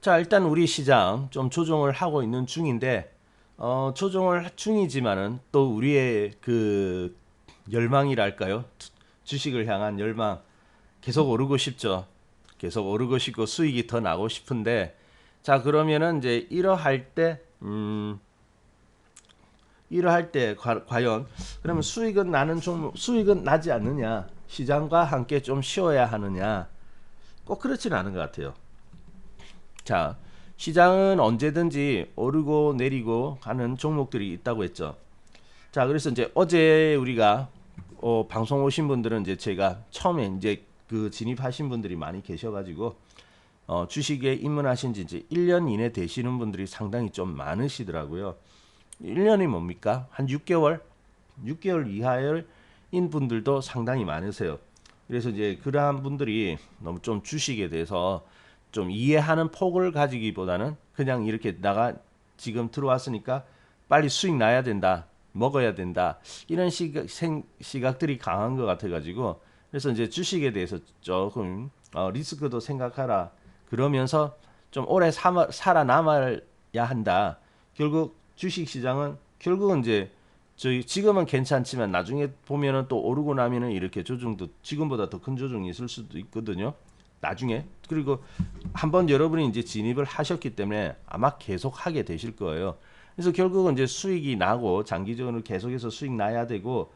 자, 일단 우리 시장 좀 조정을 하고 있는 중인데, 조정을 중이지만은 또 우리의 그 열망이랄까요? 주식을 향한 열망 계속 오르고 싶죠. 계속 오르고 싶고 수익이 더 나고 싶은데, 자, 그러면은 이제 이러할 때 과연 그러면 수익은 나는 좀 수익은 나지 않느냐? 시장과 함께 좀 쉬어야 하느냐? 꼭 그렇지는 않은 것 같아요. 자, 시장은 언제든지 오르고 내리고 하는 종목들이 있다고 했죠. 자, 그래서 이제 어제 우리가 방송 오신 분들은 이제 제가 처음에 이제 그 진입하신 분들이 많이 계셔가지고 주식에 입문하신 지 이제 1년 이내 되시는 분들이 상당히 좀 많으시더라고요. 1년이 뭡니까? 한 6개월? 6개월 이하인 분들도 상당히 많으세요. 그래서 이제 그러한 분들이 너무 좀 주식에 대해서 좀 이해하는 폭을 가지기보다는 그냥 이렇게 나가 지금 들어왔으니까 빨리 수익 나야 된다. 먹어야 된다. 이런 시각들이 강한 것 같아가지고 그래서 이제 주식에 대해서 조금 리스크도 생각하라. 그러면서 좀 오래 살아남아야 한다. 결국 주식 시장은 결국은 이제 저희 지금은 괜찮지만 나중에 보면은 또 오르고 나면은 이렇게 조정도 지금보다 더 큰 조정이 있을 수도 있거든요. 나중에 그리고 한번 여러분이 이제 진입을 하셨기 때문에 아마 계속 하게 되실 거예요. 그래서 결국은 이제 수익이 나고 장기적으로 계속해서 수익 나야 되고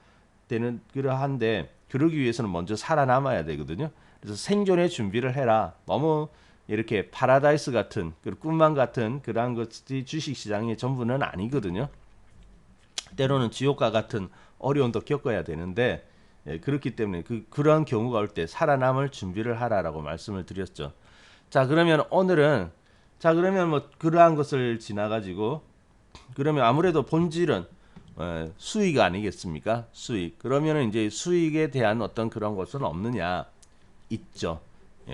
되는 그러한데 그러기 위해서는 먼저 살아남아야 되거든요. 그래서 생존의 준비를 해라. 너무 이렇게 파라다이스 같은 꿈만 같은 그러한 것이 주식 시장의 전부는 아니거든요. 때로는 지옥과 같은 어려움도 겪어야 되는데 그렇기 때문에 그러한 경우가 올 때 살아남을 준비를 하라라고 말씀을 드렸죠. 자, 그러면 오늘은 자, 그러면 뭐 그러한 것을 지나가지고 그러면 아무래도 본질은 수익 아니겠습니까? 수익. 그러면은 이제 수익에 대한 어떤 그런 것은 없느냐? 있죠.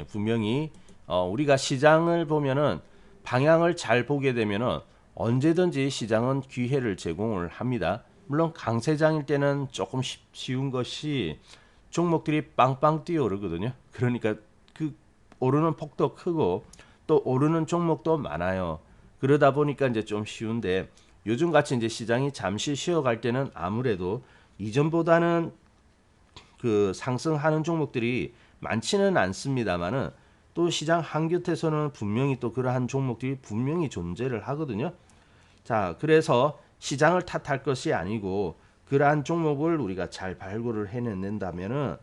분명히 우리가 시장을 보면은 방향을 잘 보게 되면은 언제든지 시장은 기회를 제공을 합니다. 물론 강세장일 때는 조금 쉬운 것이 종목들이 빵빵 뛰어오르거든요. 그러니까 그 오르는 폭도 크고 또 오르는 종목도 많아요. 그러다 보니까 이제 좀 쉬운데 요즘 같이 이제 시장이 잠시 쉬어갈 때는 아무래도 이전보다는 그 상승하는 종목들이 많지는 않습니다만은 또 시장 한 곁에서는 분명히 또 그러한 종목들이 분명히 존재를 하거든요. 자, 그래서 시장을 탓할 것이 아니고 그러한 종목을 우리가 잘 발굴을 해낸다면은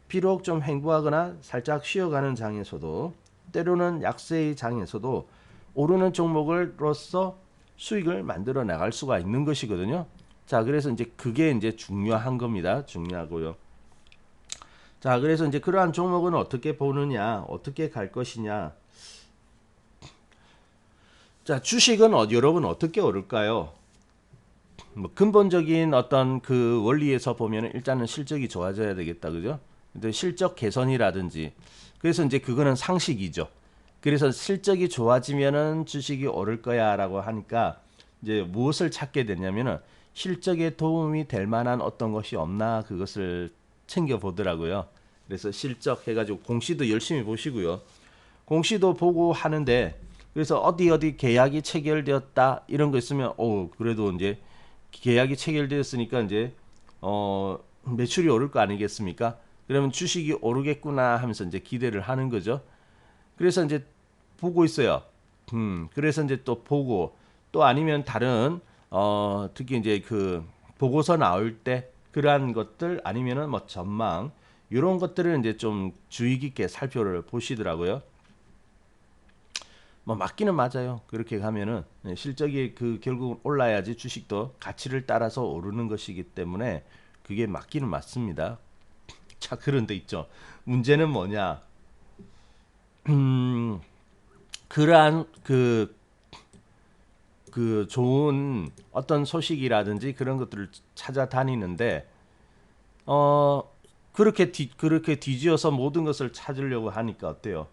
비록 좀 횡보하거나 살짝 쉬어가는 장에서도 때로는 약세의 장에서도 오르는 종목으로서 수익을 만들어 나갈 수가 있는 것이거든요. 자, 그래서 이제 그게 이제 중요한 겁니다. 중요하고요. 자, 그래서 이제 그러한 종목은 어떻게 보느냐, 어떻게 갈 것이냐. 자, 주식은 여러분 어떻게 오를까요? 뭐 근본적인 어떤 그 원리에서 보면 일단은 실적이 좋아져야 되겠다, 그죠? 근데 실적 개선이라든지 그래서 이제 그거는 상식이죠. 그래서 실적이 좋아지면은 주식이 오를 거야라고 하니까 이제 무엇을 찾게 되냐면은 실적에 도움이 될 만한 어떤 것이 없나 그것을 챙겨 보더라고요. 그래서 실적 해가지고 공시도 열심히 보시고요. 공시도 보고 하는데 그래서 어디 계약이 체결되었다 이런 거 있으면 그래도 이제 계약이 체결되었으니까 이제 매출이 오를 거 아니겠습니까? 그러면 주식이 오르겠구나 하면서 이제 기대를 하는 거죠. 그래서 이제 보고 있어요. 그래서 이제 또 보고 또 아니면 다른 특히 이제 그 보고서 나올 때 그러한 것들 아니면은 뭐 전망 이런 것들을 이제 좀 주의 깊게 살펴를 보시더라고요. 뭐 맞기는 맞아요. 그렇게 가면은 실적이 그 결국 올라야지 주식도 가치를 따라서 오르는 것이기 때문에 그게 맞기는 맞습니다. 자, 그런데 있죠. 문제는 뭐냐? 그러한 그 좋은 어떤 소식이라든지 그런 것들을 찾아다니는데 어 그렇게 뒤지어서 모든 것을 찾으려고 하니까 어때요?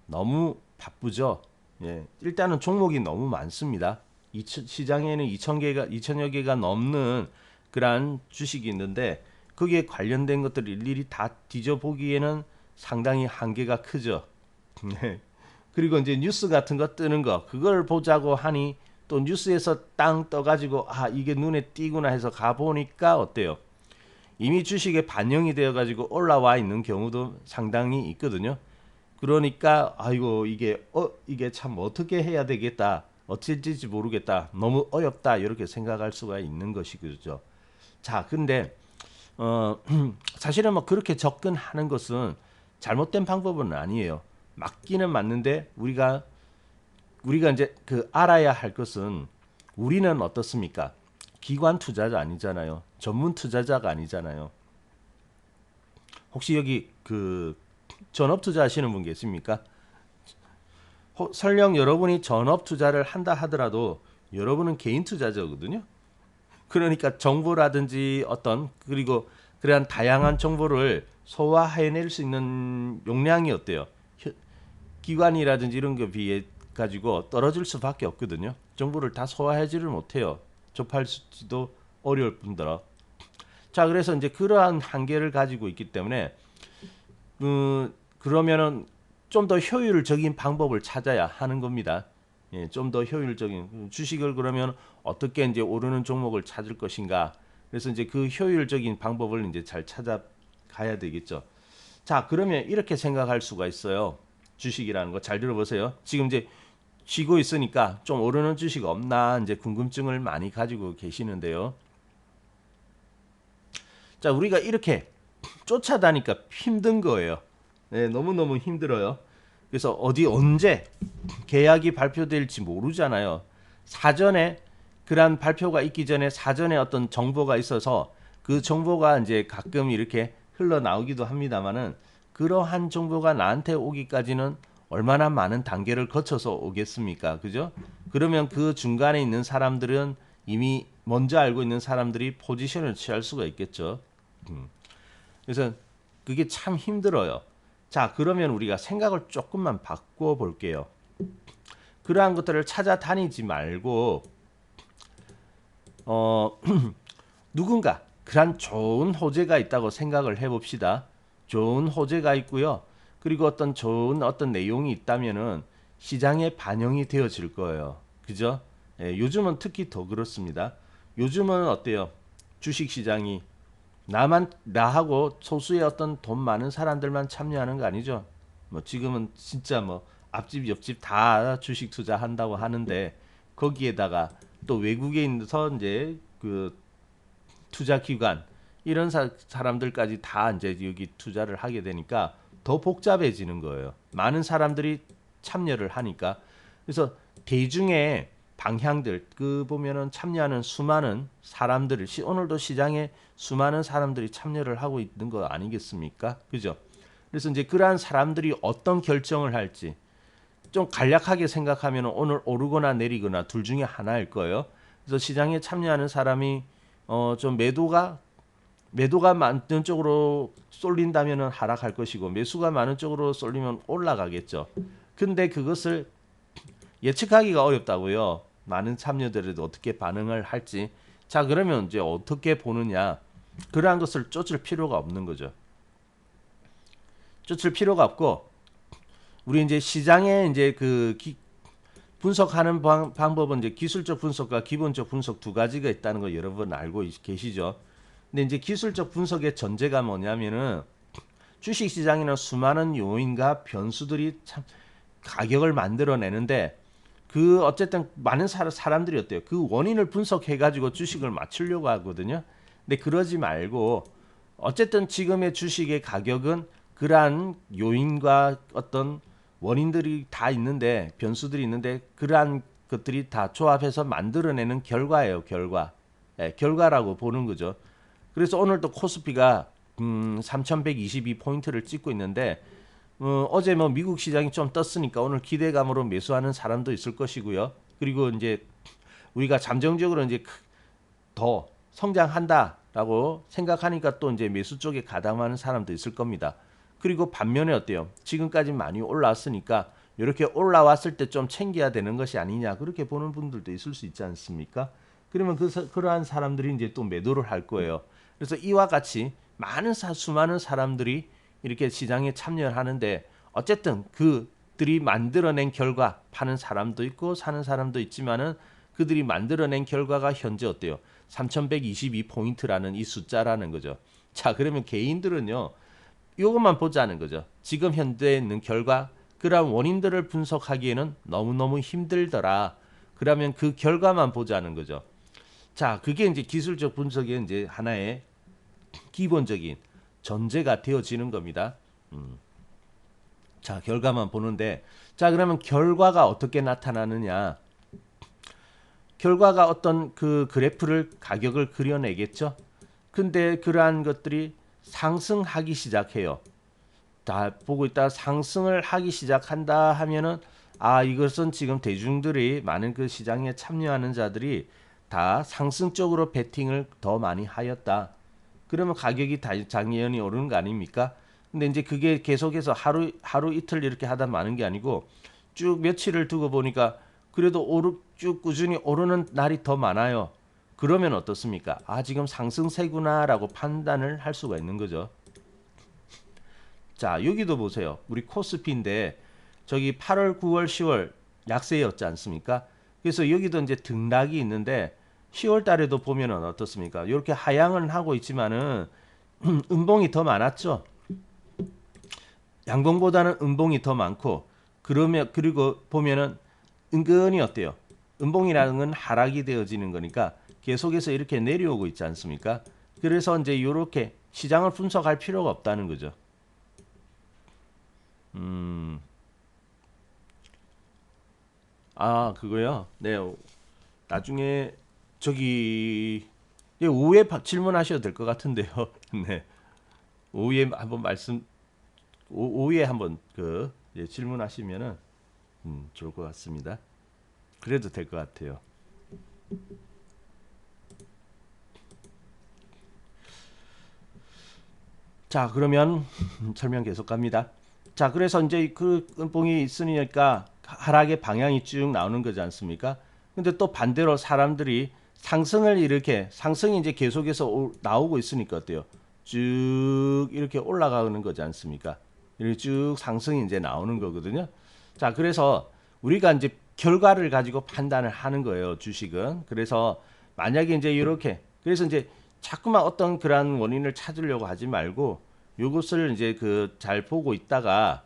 너무 바쁘죠. 예, 일단은 종목이 너무 많습니다. 시장에는 2천 개가 2천여 개가 넘는 그러한 주식이 있는데 거기에 관련된 것들을 일일이 다 뒤져보기에는 상당히 한계가 크죠. 네. 그리고 이제 뉴스 같은 거 뜨는 거 그걸 보자고 하니 또 뉴스에서 땅 떠가지고 아 이게 눈에 띄구나 해서 가보니까 어때요? 이미 주식에 반영이 되어가지고 올라와 있는 경우도 상당히 있거든요. 그러니까 아이고 이게 참 어떻게 해야 되겠다 어쩔지 모르겠다 너무 어렵다 이렇게 생각할 수가 있는 것이죠. 자 근데 사실은 뭐 그렇게 접근하는 것은 잘못된 방법은 아니에요. 맞기는 맞는데 우리가 이제 그 알아야 할 것은 우리는 어떻습니까? 기관 투자자 아니잖아요. 전문 투자자가 아니잖아요. 혹시 여기 그 전업 투자 하시는 분 계십니까? 설령 여러분이 전업 투자를 한다 하더라도 여러분은 개인 투자자거든요. 그러니까 정보라든지 그리고 그러한 다양한 정보를 소화해낼 수 있는 용량이 어때요? 기관이라든지 이런 거 비해 가지고 떨어질 수밖에 없거든요. 정보를 다 소화하지를 못해요. 접할지도 어려울 뿐더러. 자, 그래서 이제 그러한 한계를 가지고 있기 때문에 그러면은 좀 더 효율적인 방법을 찾아야 하는 겁니다. 예, 좀 더 효율적인 주식을 그러면 어떻게 이제 오르는 종목을 찾을 것인가. 그래서 이제 그 효율적인 방법을 이제 잘 찾아가야 되겠죠. 자, 그러면 이렇게 생각할 수가 있어요. 주식이라는 거 잘 들어보세요. 지금 이제 쉬고 있으니까 좀 오르는 주식 없나 이제 궁금증을 많이 가지고 계시는데요. 자, 우리가 이렇게 쫓아다니까 힘든 거예요. 네, 너무너무 힘들어요. 그래서 어디 언제 계약이 발표될지 모르잖아요. 사전에 그런 발표가 있기 전에 사전에 어떤 정보가 있어서 그 정보가 이제 가끔 이렇게 흘러나오기도 합니다만은 그러한 정보가 나한테 오기까지는 얼마나 많은 단계를 거쳐서 오겠습니까? 그죠? 그러면 그 중간에 있는 사람들은 이미 먼저 알고 있는 사람들이 포지션을 취할 수가 있겠죠. 그래서 그게 참 힘들어요. 자, 그러면 우리가 생각을 조금만 바꿔 볼게요. 그러한 것들을 찾아다니지 말고 누군가 그런 좋은 호재가 있다고 생각을 해봅시다. 좋은 호재가 있고요. 그리고 좋은 내용이 있다면은 시장에 반영이 되어질 거예요. 그죠? 예, 요즘은 특히 더 그렇습니다. 요즘은 어때요? 주식 시장이 나하고 소수의 돈 많은 사람들만 참여하는 거 아니죠? 뭐 지금은 진짜 뭐 앞집 옆집 다 주식 투자한다고 하는데 거기에다가 또 외국에 있어서 이제 그 투자 기관 이런 사람들까지 다 이제 여기 투자를 하게 되니까 더 복잡해지는 거예요. 많은 사람들이 참여를 하니까. 그래서 대중의 방향들 보면은 참여하는 수많은 사람들을 오늘도 시장에 수많은 사람들이 참여를 하고 있는 거 아니겠습니까? 그죠? 그래서 이제 그러한 사람들이 어떤 결정을 할지 좀 간략하게 생각하면 오늘 오르거나 내리거나 둘 중에 하나일 거예요. 그래서 시장에 참여하는 사람이 좀 매도가 많은 쪽으로 쏠린다면 하락할 것이고 매수가 많은 쪽으로 쏠리면 올라가겠죠. 근데 그것을 예측하기가 어렵다고요. 많은 참여들에도 어떻게 반응을 할지. 자, 그러면 이제 어떻게 보느냐? 그러한 것을 쫓을 필요가 없는 거죠. 쫓을 필요가 없고 우리 이제 시장에 이제 분석하는 방법은 이제 기술적 분석과 기본적 분석 두 가지가 있다는 거 여러분 알고 계시죠? 근데 이제 기술적 분석의 전제가 뭐냐면은 주식 시장에는 수많은 요인과 변수들이 참 가격을 만들어내는데 어쨌든 많은 사람들이 어때요? 그 원인을 분석해 가지고 주식을 맞추려고 하거든요. 근데 그러지 말고 어쨌든 지금의 주식의 가격은 그러한 요인과 원인들이 다 있는데 변수들이 있는데 그러한 것들이 다 조합해서 만들어내는 결과예요. 결과라고 보는 거죠. 그래서 오늘도 코스피가 3122포인트를 찍고 있는데 어제 뭐 미국 시장이 좀 떴으니까 오늘 기대감으로 매수하는 사람도 있을 것이고요. 그리고 이제 우리가 잠정적으로 이제 더 성장한다라고 생각하니까 또 이제 매수 쪽에 가담하는 사람도 있을 겁니다. 그리고 반면에 어때요? 지금까지 많이 올라왔으니까 이렇게 올라왔을 때 좀 챙겨야 되는 것이 아니냐 그렇게 보는 분들도 있을 수 있지 않습니까? 그러면 그러한 사람들이 이제 또 매도를 할 거예요. 그래서 이와 같이 수많은 사람들이 이렇게 시장에 참여를 하는데 어쨌든 사람들이 만들어낸 결과, 파는 사람도 있고 사는 사람도 있지만은 그들이 만들어낸 결과가 현재 어때요? 3122포인트라는 이 숫자라는 거죠. 자, 그러면 개인들은요, 이것만 보자는 거죠. 지금 현재 있는 결과, 그런 원인들을 분석하기에는 너무너무 힘들더라. 그러면 그 결과만 보자는 거죠. 자, 그게 이제 기술적 분석의 이제 하나의 기본적인 전제가 되어지는 겁니다. 자, 결과만 보는데, 자, 그러면 결과가 어떻게 나타나느냐? 결과가 어떤 그 그래프를 가격을 그려내겠죠. 근데 그러한 것들이 상승하기 시작해요. 다 보고 있다 상승을 하기 시작한다 하면은 아, 이것은 지금 대중들이 많은 그 시장에 참여하는 자들이 다 상승 쪽으로 베팅을 더 많이 하였다. 그러면 가격이 당연히 오르는 거 아닙니까? 근데 이제 그게 계속해서 하루 이틀 이렇게 하다 마는 게 아니고 쭉 며칠을 두고 보니까 그래도 쭉 꾸준히 오르는 날이 더 많아요. 그러면 어떻습니까? 아, 지금 상승세구나라고 판단을 할 수가 있는 거죠. 자, 여기도 보세요. 우리 코스피인데 저기 8월, 9월, 10월 약세였지 않습니까? 그래서 여기도 이제 등락이 있는데 10월 달에도 보면은 어떻습니까? 이렇게 하향은 하고 있지만은 음봉이 더 많았죠. 양봉보다는 음봉이 더 많고 그러면 그리고 보면은 은근히 어때요? 음봉이라는 건 하락이 되어지는 거니까 계속해서 이렇게 내려오고 있지 않습니까? 그래서 이제 이렇게 시장을 분석할 필요가 없다는 거죠. 아, 그거요? 네. 나중에 저기 오후에 질문하셔도 될 것 같은데요. 네. 오후에 한번 오후에 한번 질문하시면은 좋을 것 같습니다. 그래도 될 것 같아요. 자, 그러면 설명 계속 갑니다. 자, 그래서 이제 그 음봉이 있으니까 하락의 방향이 쭉 나오는 거지 않습니까? 근데 또 반대로 사람들이 상승이 이제 계속해서 나오고 있으니까 어때요? 쭉 이렇게 올라가는 거지 않습니까? 이렇게 쭉 상승이 이제 나오는 거거든요. 자, 그래서 우리가 이제 결과를 가지고 판단을 하는 거예요, 주식은. 그래서 만약에 이제 이렇게 그래서 이제 자꾸만 어떤 그러한 원인을 찾으려고 하지 말고 요것을 이제 그 잘 보고 있다가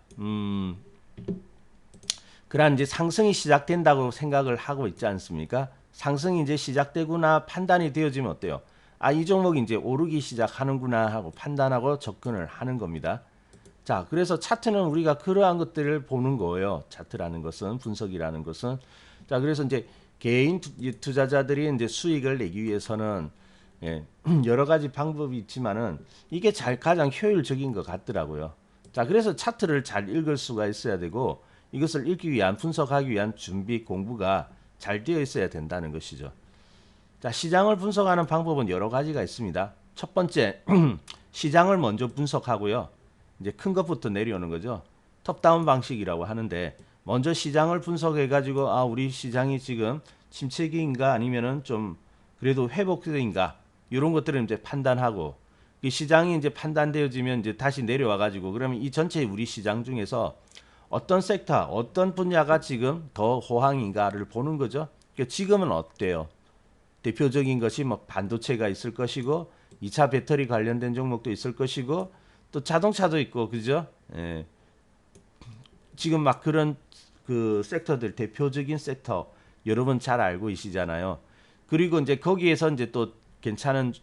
그러한 이제 상승이 시작된다고 생각을 하고 있지 않습니까? 상승이 이제 시작되구나 판단이 되어지면 어때요? 아, 이 종목이 이제 오르기 시작하는구나 하고 판단하고 접근을 하는 겁니다. 자, 그래서 차트는 우리가 그러한 것들을 보는 거예요. 차트라는 것은 분석이라는 것은 자, 그래서 이제 개인 투자자들이 이제 수익을 내기 위해서는 예, 여러 가지 방법이 있지만은 이게 가장 효율적인 것 같더라고요. 자, 그래서 차트를 잘 읽을 수가 있어야 되고 이것을 읽기 위한 분석하기 위한 준비 공부가 잘 되어 있어야 된다는 것이죠. 자, 시장을 분석하는 방법은 여러 가지가 있습니다. 첫 번째, 시장을 먼저 분석하고요. 이제 큰 것부터 내려오는 거죠. 톱다운 방식이라고 하는데 먼저 시장을 분석해 가지고 아, 우리 시장이 지금 침체기인가 아니면은 좀 그래도 회복세인가 이런 것들을 이제 판단하고 이 시장이 이제 판단되어지면 이제 다시 내려와 가지고 그러면 이 전체 우리 시장 중에서 어떤 섹터, 어떤 분야가 지금 더 호황인가를 보는 거죠. 그러니까 지금은 어때요? 대표적인 것이 뭐 반도체가 있을 것이고 2차 배터리 관련된 종목도 있을 것이고 또 자동차도 있고 그죠? 예. 지금 막 그런 그 섹터들 대표적인 섹터 여러분 잘 알고 계시잖아요. 그리고 이제 거기에서 이제 또 괜찮은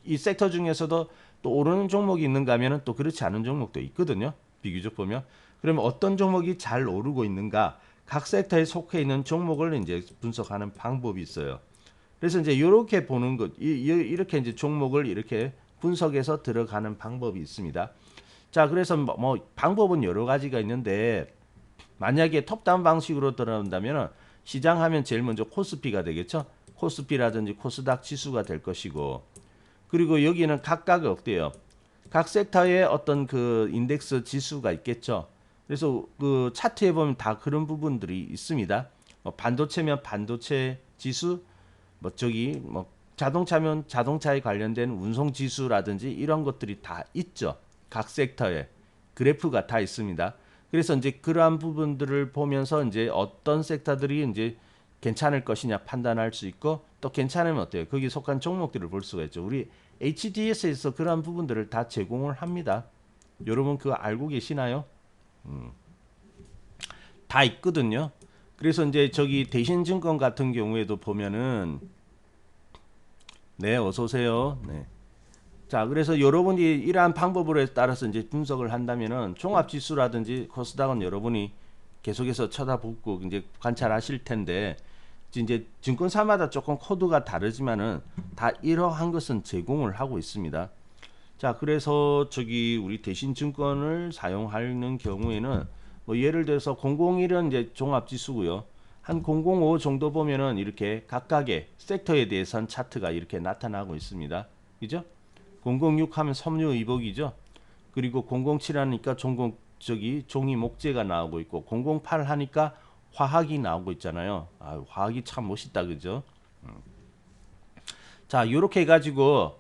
이 섹터 중에서도 또 오르는 종목이 있는가 하면은 또 그렇지 않은 종목도 있거든요. 비교적 보면. 그러면 어떤 종목이 잘 오르고 있는가? 각 섹터에 속해 있는 종목을 이제 분석하는 방법이 있어요. 그래서 이제 이렇게 보는 것, 이렇게 이제 종목을 이렇게 분석해서 들어가는 방법이 있습니다. 자, 그래서 뭐 방법은 여러 가지가 있는데 만약에 톱다운 방식으로 들어간다면 시장 하면 제일 먼저 코스피가 되겠죠. 코스피라든지 코스닥 지수가 될 것이고 그리고 여기는 각각 어때요? 각 섹터에 어떤 그 인덱스 지수가 있겠죠. 그래서 그 차트에 보면 다 그런 부분들이 있습니다. 뭐 반도체면 반도체 지수, 뭐 저기 뭐 자동차면 자동차에 관련된 운송 지수라든지 이런 것들이 다 있죠. 각 섹터에 그래프가 다 있습니다. 그래서 이제 그러한 부분들을 보면서 이제 어떤 섹터들이 이제 괜찮을 것이냐 판단할 수 있고 또 괜찮으면 어때요? 거기 속한 종목들을 볼 수가 있죠. 우리 HDS에서 그러한 부분들을 다 제공을 합니다. 여러분 그거 알고 계시나요? 다 있거든요. 그래서 이제 저기 대신증권 같은 경우에도 보면은 네 어서 오세요. 네. 자 그래서 여러분이 이러한 방법으로 따라서 이제 분석을 한다면은 종합지수라든지 코스닥은 여러분이 계속해서 쳐다보고 이제 관찰하실 텐데 이제 증권사마다 조금 코드가 다르지만은 다 이러한 것은 제공을 하고 있습니다. 자 그래서 저기 우리 대신증권을 사용하는 경우에는 뭐 예를 들어서 001은 이제 종합지수고요. 한 005 정도 보면은 이렇게 각각의 섹터에 대해서는 차트가 이렇게 나타나고 있습니다. 그죠? 006 하면 섬유의복이죠. 그리고 007 하니까 저기 종이 목재가 나오고 있고 008 하니까 화학이 나오고 있잖아요. 아, 화학이 참 멋있다, 그죠? 자, 이렇게 해가지고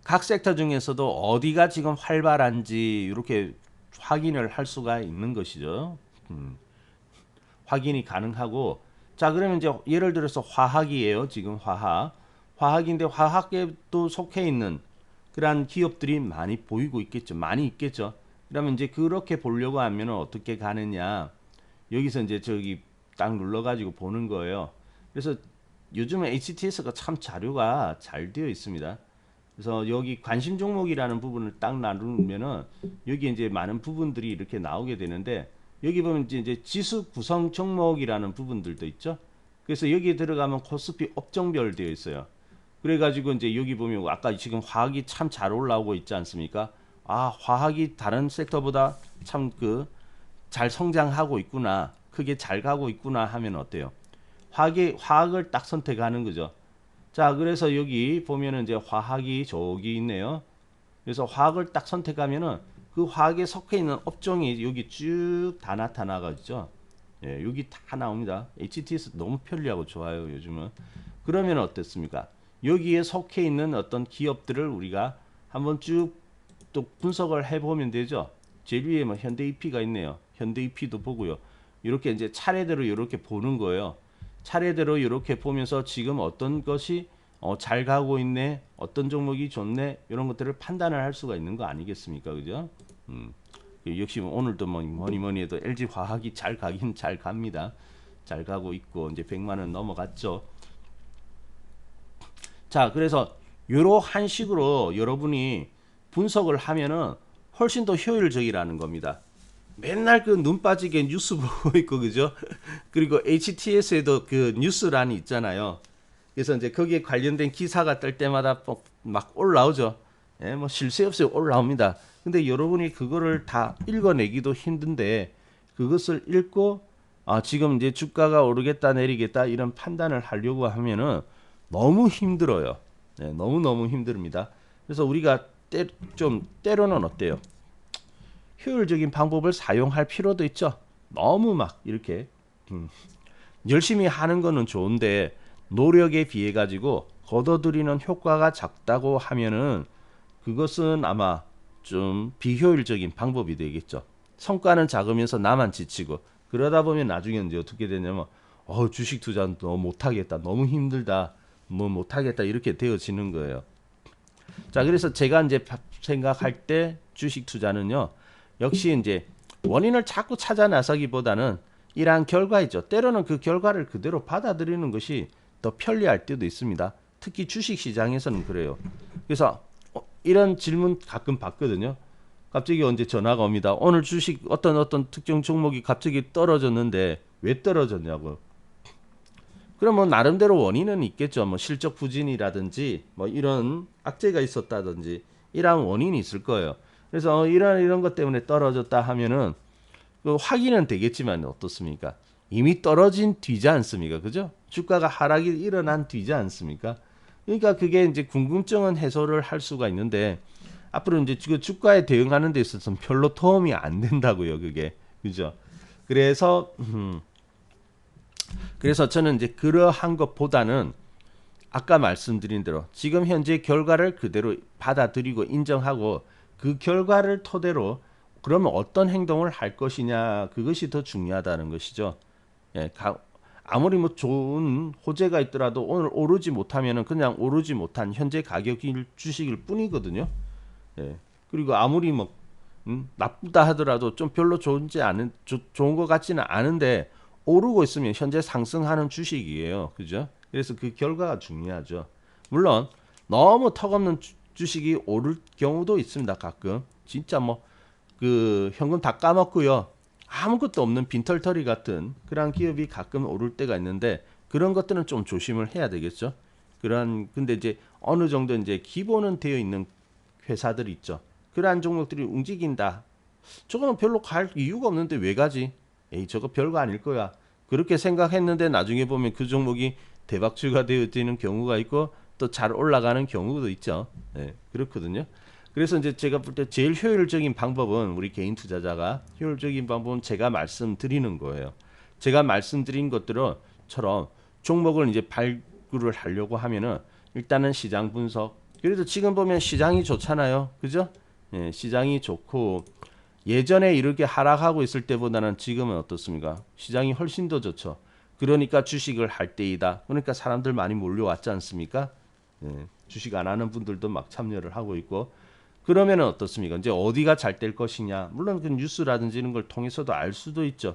각 섹터 중에서도 어디가 지금 활발한지 이렇게 확인을 할 수가 있는 것이죠. 확인이 가능하고 자 그러면 이제 예를 들어서 화학이에요. 지금 화학인데 화학에도 속해 있는 그러한 기업들이 많이 보이고 있겠죠. 많이 있겠죠. 그러면 이제 그렇게 보려고 하면 어떻게 가느냐. 여기서 이제 저기 딱 눌러가지고 보는 거예요. 그래서 요즘에 HTS가 참 자료가 잘 되어 있습니다. 그래서 여기 관심 종목이라는 부분을 딱 나누면은 여기 이제 많은 부분들이 이렇게 나오게 되는데 여기 보면 이제 지수 구성 종목이라는 부분들도 있죠. 그래서 여기에 들어가면 코스피 업종별 되어 있어요. 그래가지고 이제 여기 보면 아까 지금 화학이 참 잘 올라오고 있지 않습니까? 아, 화학이 다른 섹터보다 참 잘 성장하고 있구나. 크게 잘 가고 있구나 하면 어때요? 화학을 딱 선택하는 거죠. 자, 그래서 여기 보면은 이제 화학이 저기 있네요. 그래서 화학을 딱 선택하면은 그 화학에 속해 있는 업종이 여기 쭉 다 나타나가죠. 예, 여기 다 나옵니다. HTS 너무 편리하고 좋아요, 요즘은. 그러면 어떻습니까? 여기에 속해 있는 어떤 기업들을 우리가 한번 쭉 또 분석을 해보면 되죠. 제일 위에 뭐 현대 EP가 있네요. 현대 EP도 보고요. 이렇게 이제 차례대로 이렇게 보는 거예요. 차례대로 이렇게 보면서 지금 어떤 것이 잘 가고 있네, 어떤 종목이 좋네, 이런 것들을 판단을 할 수가 있는 거 아니겠습니까, 그죠? 역시 오늘도 뭐니 해도 LG 화학이 잘 가긴 잘 갑니다. 잘 가고 있고 이제 100만 원 넘어갔죠. 자, 그래서 이러한 식으로 여러분이 분석을 하면은 훨씬 더 효율적이라는 겁니다. 맨날 그 눈 빠지게 뉴스 보고 있고 그죠? 그리고 HTS에도 그 뉴스란이 있잖아요. 그래서 이제 거기에 관련된 기사가 뜰 때마다 막 올라오죠. 예, 뭐 쉴 새 없이 올라옵니다. 근데 여러분이 그거를 다 읽어내기도 힘든데 그것을 읽고 아, 지금 이제 주가가 오르겠다 내리겠다 이런 판단을 하려고 하면은 너무 힘들어요. 네, 너무너무 힘듭니다. 그래서 우리가 때로는 어때요? 효율적인 방법을 사용할 필요도 있죠. 너무 막 이렇게 열심히 하는 거는 좋은데 노력에 비해 가지고 거둬들이는 효과가 작다고 하면은 그것은 아마 좀 비효율적인 방법이 되겠죠. 성과는 작으면서 나만 지치고 그러다 보면 나중에 이제 어떻게 되냐면 주식 투자는 너무 못하겠다, 너무 힘들다, 뭐 못하겠다 이렇게 되어지는 거예요. 자, 그래서 제가 이제 생각할 때 주식 투자는요, 역시 이제 원인을 자꾸 찾아 나서기보다는 이러한 결과이죠. 때로는 그 결과를 그대로 받아들이는 것이 더 편리할 때도 있습니다. 특히 주식 시장에서는 그래요. 그래서 이런 질문 가끔 받거든요. 갑자기 언제 전화가 옵니다. 오늘 주식 어떤 특정 종목이 갑자기 떨어졌는데 왜 떨어졌냐고. 그럼 뭐 나름대로 원인은 있겠죠. 뭐 실적 부진이라든지 뭐 이런 악재가 있었다든지 이러한 원인이 있을 거예요. 그래서 이런 것 때문에 떨어졌다 하면은 그 확인은 되겠지만 어떻습니까? 이미 떨어진 뒤지 않습니까? 그죠? 주가가 하락이 일어난 뒤지 않습니까? 그러니까 그게 이제 궁금증은 해소를 할 수가 있는데 앞으로 이제 그 주가에 대응하는 데 있어서는 별로 도움이 안 된다고요. 그게. 그죠? 그래서 저는 이제 그러한 것보다는 아까 말씀드린 대로 지금 현재 결과를 그대로 받아들이고 인정하고 그 결과를 토대로 그러면 어떤 행동을 할 것이냐, 그것이 더 중요하다는 것이죠. 예, 아무리 뭐 좋은 호재가 있더라도 오늘 오르지 못하면은 그냥 오르지 못한 현재 가격일 주식일 뿐이거든요. 예. 그리고 아무리 뭐 나쁘다 하더라도 좀 별로 좋은지 않은 좋은 것 같지는 않은데 오르고 있으면 현재 상승하는 주식이에요. 그죠? 그래서 그 결과가 중요하죠. 물론 너무 턱없는 주식이 오를 경우도 있습니다. 가끔 진짜 뭐 그 현금 다 까먹고요. 아무것도 없는 빈털터리 같은 그런 기업이 가끔 오를 때가 있는데 그런 것들은 좀 조심을 해야 되겠죠. 그런 근데 이제 어느 정도 이제 기본은 되어 있는 회사들이 있죠. 그러한 종목들이 움직인다. 저거는 별로 갈 이유가 없는데 왜 가지? 에이 저거 별거 아닐 거야. 그렇게 생각했는데 나중에 보면 그 종목이 대박주가 되어지는 경우가 있고 또 잘 올라가는 경우도 있죠. 네, 그렇거든요. 그래서 이제 제가 볼 때 제일 효율적인 방법은 우리 개인 투자자가 효율적인 방법은 제가 말씀드리는 거예요. 제가 말씀드린 것들처럼 종목을 이제 발굴을 하려고 하면은 일단은 시장 분석. 그래도 지금 보면 시장이 좋잖아요. 그죠? 예, 시장이 좋고 예전에 이렇게 하락하고 있을 때보다는 지금은 어떻습니까? 시장이 훨씬 더 좋죠. 그러니까 주식을 할 때이다. 그러니까 사람들 많이 몰려왔지 않습니까? 예, 주식 안 하는 분들도 막 참여를 하고 있고 그러면은 어떻습니까? 이제 어디가 잘 될 것이냐? 물론 그 뉴스라든지 이런 걸 통해서도 알 수도 있죠.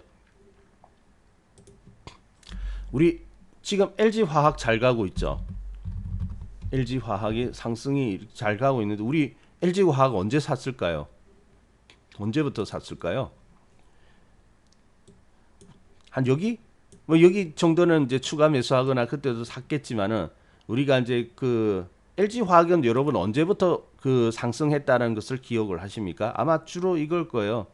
우리 지금 LG 화학 잘 가고 있죠. LG 화학이 상승이 잘 가고 있는데 우리 LG 화학 언제 샀을까요? 언제부터 샀을까요? 한 여기 뭐 여기 정도는 이제 추가 매수하거나 그때도 샀겠지만은 우리가 이제 그 LG 화학은 여러분 언제부터 그 상승했다는 것을 기억을 하십니까? 아마 주로 이걸 거예요.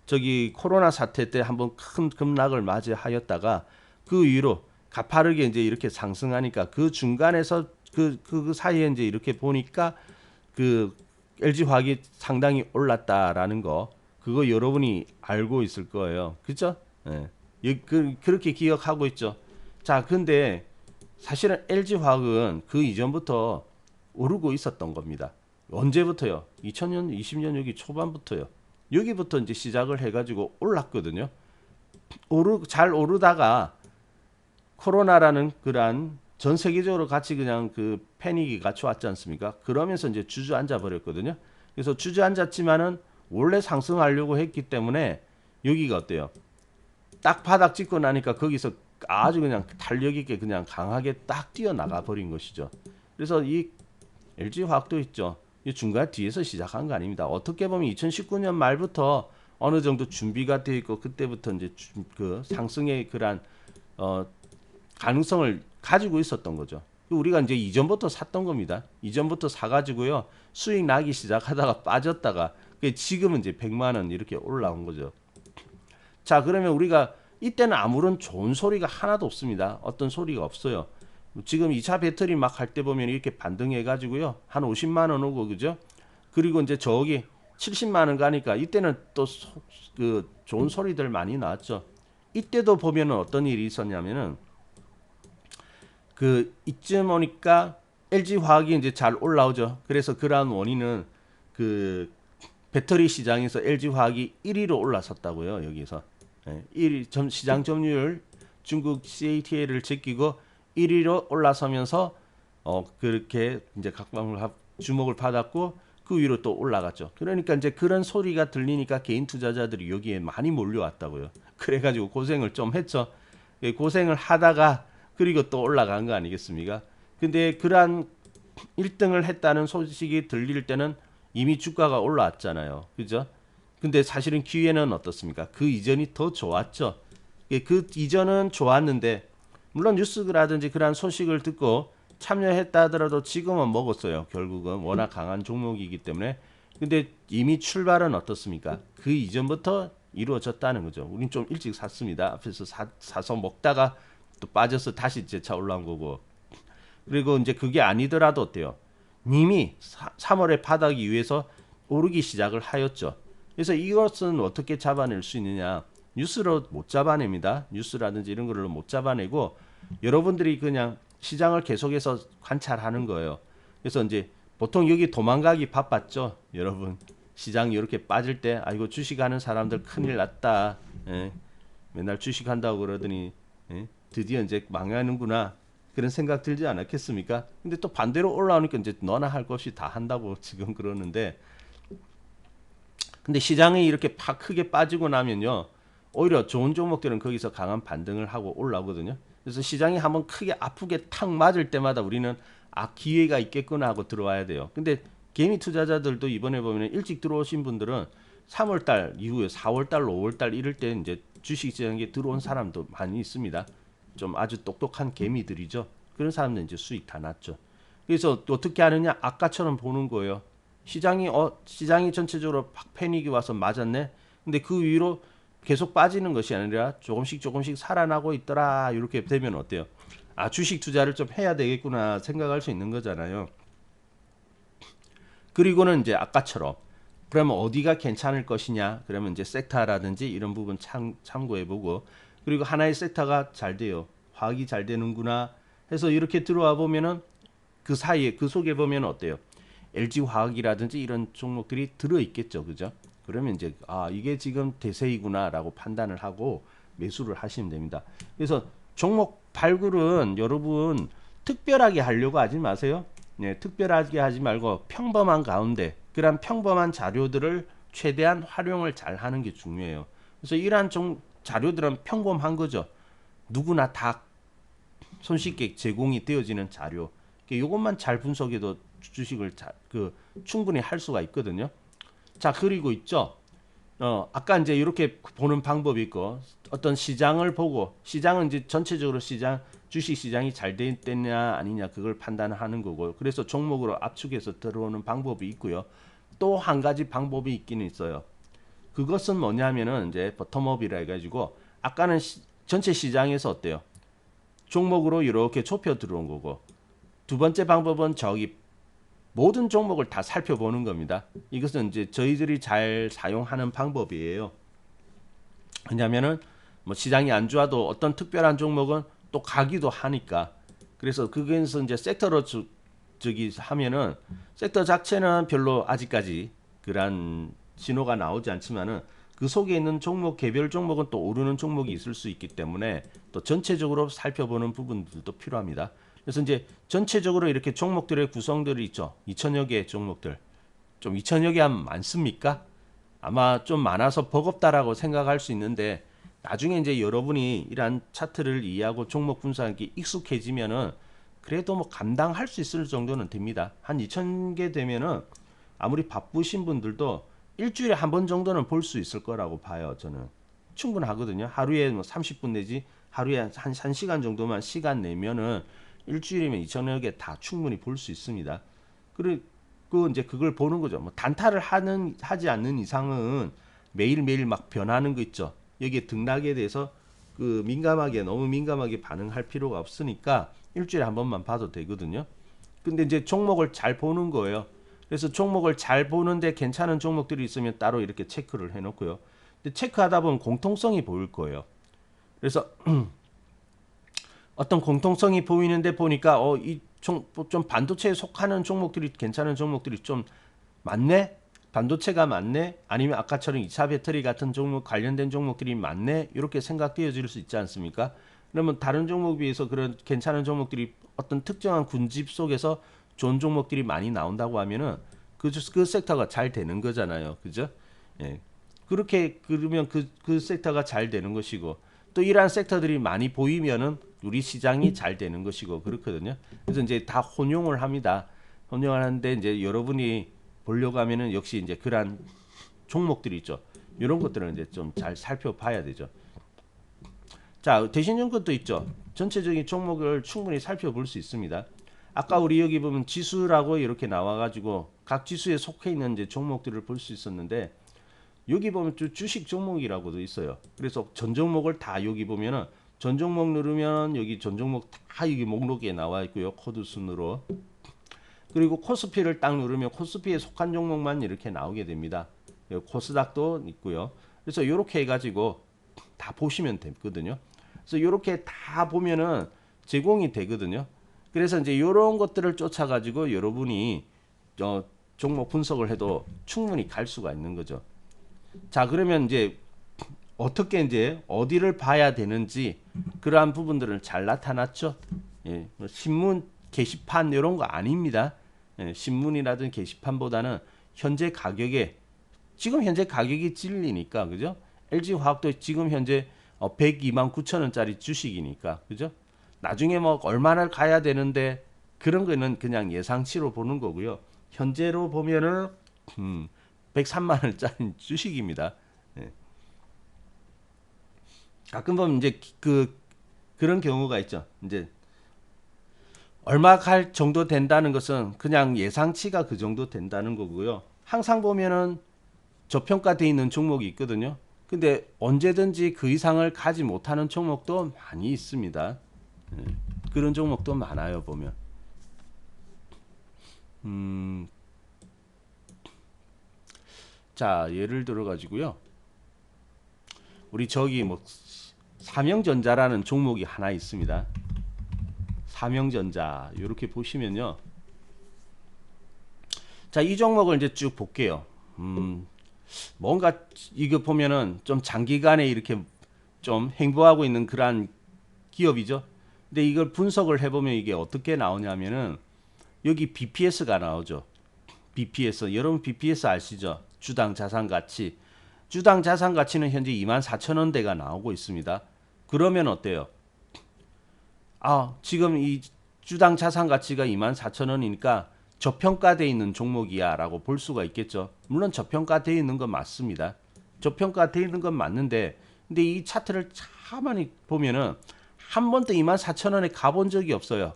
저기 코로나 사태 때 한번 큰 급락을 맞이하였다가 그 이후로 가파르게 이제 이렇게 상승하니까 그 중간에서 그 사이에 이제 이렇게 보니까 그 LG 화학이 상당히 올랐다라는 거 그거 여러분이 알고 있을 거예요. 그죠? 예. 그렇게 기억하고 있죠. 자, 근데 사실은 LG 화학은 그 이전부터 오르고 있었던 겁니다. 언제부터요? 2000년, 20년 여기 초반부터요. 여기부터 이제 시작을 해가지고 올랐거든요. 잘 오르다가 코로나라는 그러한 전 세계적으로 같이 그냥 그 패닉이 같이 왔지 않습니까? 그러면서 이제 주저앉아 버렸거든요. 그래서 주저앉았지만은 원래 상승하려고 했기 때문에 여기가 어때요? 딱 바닥 찍고 나니까 거기서 아주 그냥 탄력 있게 그냥 강하게 딱 뛰어나가 버린 것이죠. 그래서 이 LG 화학도 있죠. 이 중간 뒤에서 시작한 거 아닙니다. 어떻게 보면 2019년 말부터 어느 정도 준비가 되어 있고 그때부터 이제 그 상승의 그러한 가능성을 가지고 있었던 거죠. 우리가 이제 이전부터 샀던 겁니다. 이전부터 사가지고요 수익 나기 시작하다가 빠졌다가 지금은 이제 100만 원 이렇게 올라온 거죠. 자, 그러면 우리가 이때는 아무런 좋은 소리가 하나도 없습니다. 어떤 소리가 없어요. 지금 2차 배터리 막 할 때 보면 이렇게 반등해 가지고요. 한 50만 원 오고 그죠? 그리고 이제 저기 70만 원 가니까 이때는 또 그 좋은 소리들 많이 나왔죠. 이때도 보면은 어떤 일이 있었냐면은 그 이쯤 오니까 LG 화학이 이제 잘 올라오죠. 그래서 그러한 원인은 그 배터리 시장에서 LG 화학이 1위로 올라섰다고요. 여기서 1위 시장 점유율 중국 CATL을 제끼고 1위로 올라서면서 그렇게 이제 각광을 주목을 받았고 그 위로 또 올라갔죠. 그러니까 이제 그런 소리가 들리니까 개인 투자자들이 여기에 많이 몰려왔다고요. 그래가지고 고생을 좀 했죠. 고생을 하다가 그리고 또 올라간 거 아니겠습니까? 근데 그러한 1등을 했다는 소식이 들릴 때는 이미 주가가 올라왔잖아요. 그죠? 근데 사실은 기회는 어떻습니까? 그 이전이 더 좋았죠. 그 이전은 좋았는데 물론 뉴스라든지 그러한 소식을 듣고 참여했다 하더라도 지금은 먹었어요. 결국은 워낙 강한 종목이기 때문에. 근데 이미 출발은 어떻습니까? 그 이전부터 이루어졌다는 거죠. 우린 좀 일찍 샀습니다. 앞에서 사서 먹다가 또 빠져서 다시 재차 올라온 거고. 그리고 이제 그게 아니더라도 어때요? 이미 3월에 바닥 이후에서 오르기 시작을 하였죠. 그래서 이것은 어떻게 잡아낼 수 있느냐? 뉴스로 못 잡아냅니다. 뉴스라든지 이런 거를 못 잡아내고 여러분들이 그냥 시장을 계속해서 관찰하는 거예요. 그래서 이제 보통 여기 도망가기 바빴죠, 여러분. 시장이 이렇게 빠질 때 아이고 주식하는 사람들 큰일 났다. 예. 맨날 주식한다고 그러더니 예? 드디어 이제 망하는구나. 그런 생각 들지 않았겠습니까? 근데 또 반대로 올라오니까 이제 너나 할 것 없이 다 한다고 지금 그러는데, 근데 시장이 이렇게 팍 크게 빠지고 나면요, 오히려 좋은 종목들은 거기서 강한 반등을 하고 올라오거든요. 그래서 시장이 한번 크게 아프게 탁 맞을 때마다 우리는 아 기회가 있겠구나 하고 들어와야 돼요. 근데 개미 투자자들도 이번에 보면 일찍 들어오신 분들은 3월달 이후에 4월달, 5월달 이럴 때 이제 주식시장에 들어온 사람도 많이 있습니다. 좀 아주 똑똑한 개미들이죠. 그런 사람들 이제 수익 다 났죠. 그래서 어떻게 하느냐? 아까처럼 보는 거예요. 시장이 전체적으로 팍 패닉이 와서 맞았네. 근데 그 위로 계속 빠지는 것이 아니라 조금씩 조금씩 살아나고 있더라. 이렇게 되면 어때요? 아, 주식 투자를 좀 해야 되겠구나 생각할 수 있는 거잖아요. 그리고는 이제 아까처럼 그러면 어디가 괜찮을 것이냐? 그러면 이제 섹터라든지 이런 부분 참고해보고, 그리고 하나의 섹터가 잘 돼요. 화학이 잘 되는구나 해서 이렇게 들어와 보면은 그 사이에 그 속에 보면 어때요? LG 화학이라든지 이런 종목들이 들어 있겠죠, 그죠? 그러면 이제 아 이게 지금 대세이구나라고 판단을 하고 매수를 하시면 됩니다. 그래서 종목 발굴은 여러분 특별하게 하려고 하지 마세요. 네, 특별하게 하지 말고 평범한 가운데 그런 평범한 자료들을 최대한 활용을 잘 하는 게 중요해요. 그래서 이러한 자료들은 평범한 거죠. 누구나 다 손쉽게 제공이 되어지는 자료. 이것만 잘 분석해도 주식을 충분히 할 수가 있거든요. 자, 그리고 있죠. 아까 이제 이렇게 보는 방법이 있고, 어떤 시장을 보고, 시장은 이제 전체적으로 주식 시장이 잘 됐냐 아니냐 그걸 판단하는 거고, 그래서 종목으로 압축해서 들어오는 방법이 있고요. 또 한 가지 방법이 있기는 있어요. 그것은 뭐냐면은 이제 버텀업이라 해가지고, 아까는 전체 시장에서 어때요? 종목으로 이렇게 좁혀 들어온 거고, 두 번째 방법은 저기 모든 종목을 다 살펴보는 겁니다. 이것은 이제 저희들이 잘 사용하는 방법이에요. 왜냐면은 뭐 시장이 안 좋아도 어떤 특별한 종목은 또 가기도 하니까. 그래서 그게서 이제 섹터로 저기 하면은 섹터 자체는 별로 아직까지 그런 신호가 나오지 않지만은 그 속에 있는 종목 개별 종목은 또 오르는 종목이 있을 수 있기 때문에 또 전체적으로 살펴보는 부분들도 필요합니다. 그래서 이제 전체적으로 이렇게 종목들의 구성들이 있죠. 2천여 개의 종목들. 좀 2천여 개 하면 많습니까? 아마 좀 많아서 버겁다라고 생각할 수 있는데, 나중에 이제 여러분이 이러한 차트를 이해하고 종목 분석하기 익숙해지면은 그래도 뭐 감당할 수 있을 정도는 됩니다. 한 2,000개 되면은 아무리 바쁘신 분들도 일주일에 한 번 정도는 볼 수 있을 거라고 봐요. 저는 충분하거든요. 하루에 뭐 30분 내지 하루에 한 1시간 정도만 시간 내면은 일주일이면 2,000여 개 다 충분히 볼 수 있습니다. 그리고 이제 그걸 보는 거죠. 뭐 단타를 하지 않는 이상은 매일매일 막 변하는 거 있죠. 여기에 등락에 대해서 너무 민감하게 반응할 필요가 없으니까 일주일에 한 번만 봐도 되거든요. 근데 이제 종목을 잘 보는 거예요. 그래서 종목을 잘 보는데 괜찮은 종목들이 있으면 따로 이렇게 체크를 해놓고요. 근데 체크하다 보면 공통성이 보일 거예요. 그래서 어떤 공통성이 보이는데 보니까 좀 반도체에 속하는 종목들이 괜찮은 종목들이 좀 많네? 반도체가 많네? 아니면 아까처럼 2차 배터리 같은 종목 관련된 종목들이 많네? 이렇게 생각되어질 수 있지 않습니까? 그러면 다른 종목에 비해서 그런 괜찮은 종목들이 어떤 특정한 군집 속에서 좋은 종목들이 많이 나온다고 하면은 그 섹터가 잘 되는 거잖아요. 그죠? 예. 그러면 그 섹터가 잘 되는 것이고, 또 이러한 섹터들이 많이 보이면은 우리 시장이 잘 되는 것이고 그렇거든요. 그래서 이제 다 혼용을 합니다. 혼용을 하는데 이제 여러분이 보려고 하면은 역시 이제 그러한 종목들이 있죠. 이런 것들은 이제 좀 잘 살펴봐야 되죠. 자, 대신증권도 있죠. 전체적인 종목을 충분히 살펴볼 수 있습니다. 아까 우리 여기 보면 지수라고 이렇게 나와가지고 각 지수에 속해 있는 이제 종목들을 볼 수 있었는데, 여기 보면 주식 종목이라고도 있어요. 그래서 전 종목을 다 여기 보면은 전 종목 누르면 여기 전 종목 다 여기 목록에 나와 있고요. 코드 순으로. 그리고 코스피를 딱 누르면 코스피에 속한 종목만 이렇게 나오게 됩니다. 코스닥도 있고요. 그래서 이렇게 해가지고 다 보시면 되거든요. 그래서 이렇게 다 보면은 제공이 되거든요. 그래서 이제 이런 것들을 쫓아가지고 여러분이 종목 분석을 해도 충분히 갈 수가 있는 거죠. 자, 그러면 이제 어떻게 이제 어디를 봐야 되는지 그러한 부분들은 잘 나타났죠. 예, 뭐 신문 게시판 이런 거 아닙니다. 예, 신문이라든 게시판보다는 현재 가격에 지금 현재 가격이 찔리니까 그죠? LG화학도 지금 현재 102만 9천 원짜리 주식이니까 그죠? 나중에 뭐 얼마나 가야 되는데 그런 거는 그냥 예상치로 보는 거고요. 현재로 보면은 103만 원짜리 주식입니다. 예. 가끔 보면 이제 그런 경우가 있죠. 이제 얼마 갈 정도 된다는 것은 그냥 예상치가 그 정도 된다는 거고요. 항상 보면은 저평가되어 있는 종목이 있거든요. 근데 언제든지 그 이상을 가지 못하는 종목도 많이 있습니다. 예, 그런 종목도 많아요, 보면. 자, 예를 들어 가지고요. 우리 저기 뭐 삼형전자라는 종목이 하나 있습니다. 삼형전자 이렇게 보시면요. 자, 이 종목을 이제 쭉 볼게요. 뭔가 이거 보면은 좀 장기간에 이렇게 좀 행보하고 있는 그러한 기업이죠. 근데 이걸 분석을 해보면 이게 어떻게 나오냐면은 여기 BPS가 나오죠. BPS 여러분 BPS 아시죠? 주당 자산 가치. 주당 자산 가치는 현재 24,000원대가 나오고 있습니다. 그러면 어때요? 지금 이 주당 자산 가치가 24,000원이니까 저평가되어 있는 종목이야라고 볼 수가 있겠죠. 물론 저평가되어 있는 건 맞습니다. 저평가되어 있는 건 맞는데 근데 이 차트를 가만히 보면은 한 번도 24,000원에 가본 적이 없어요.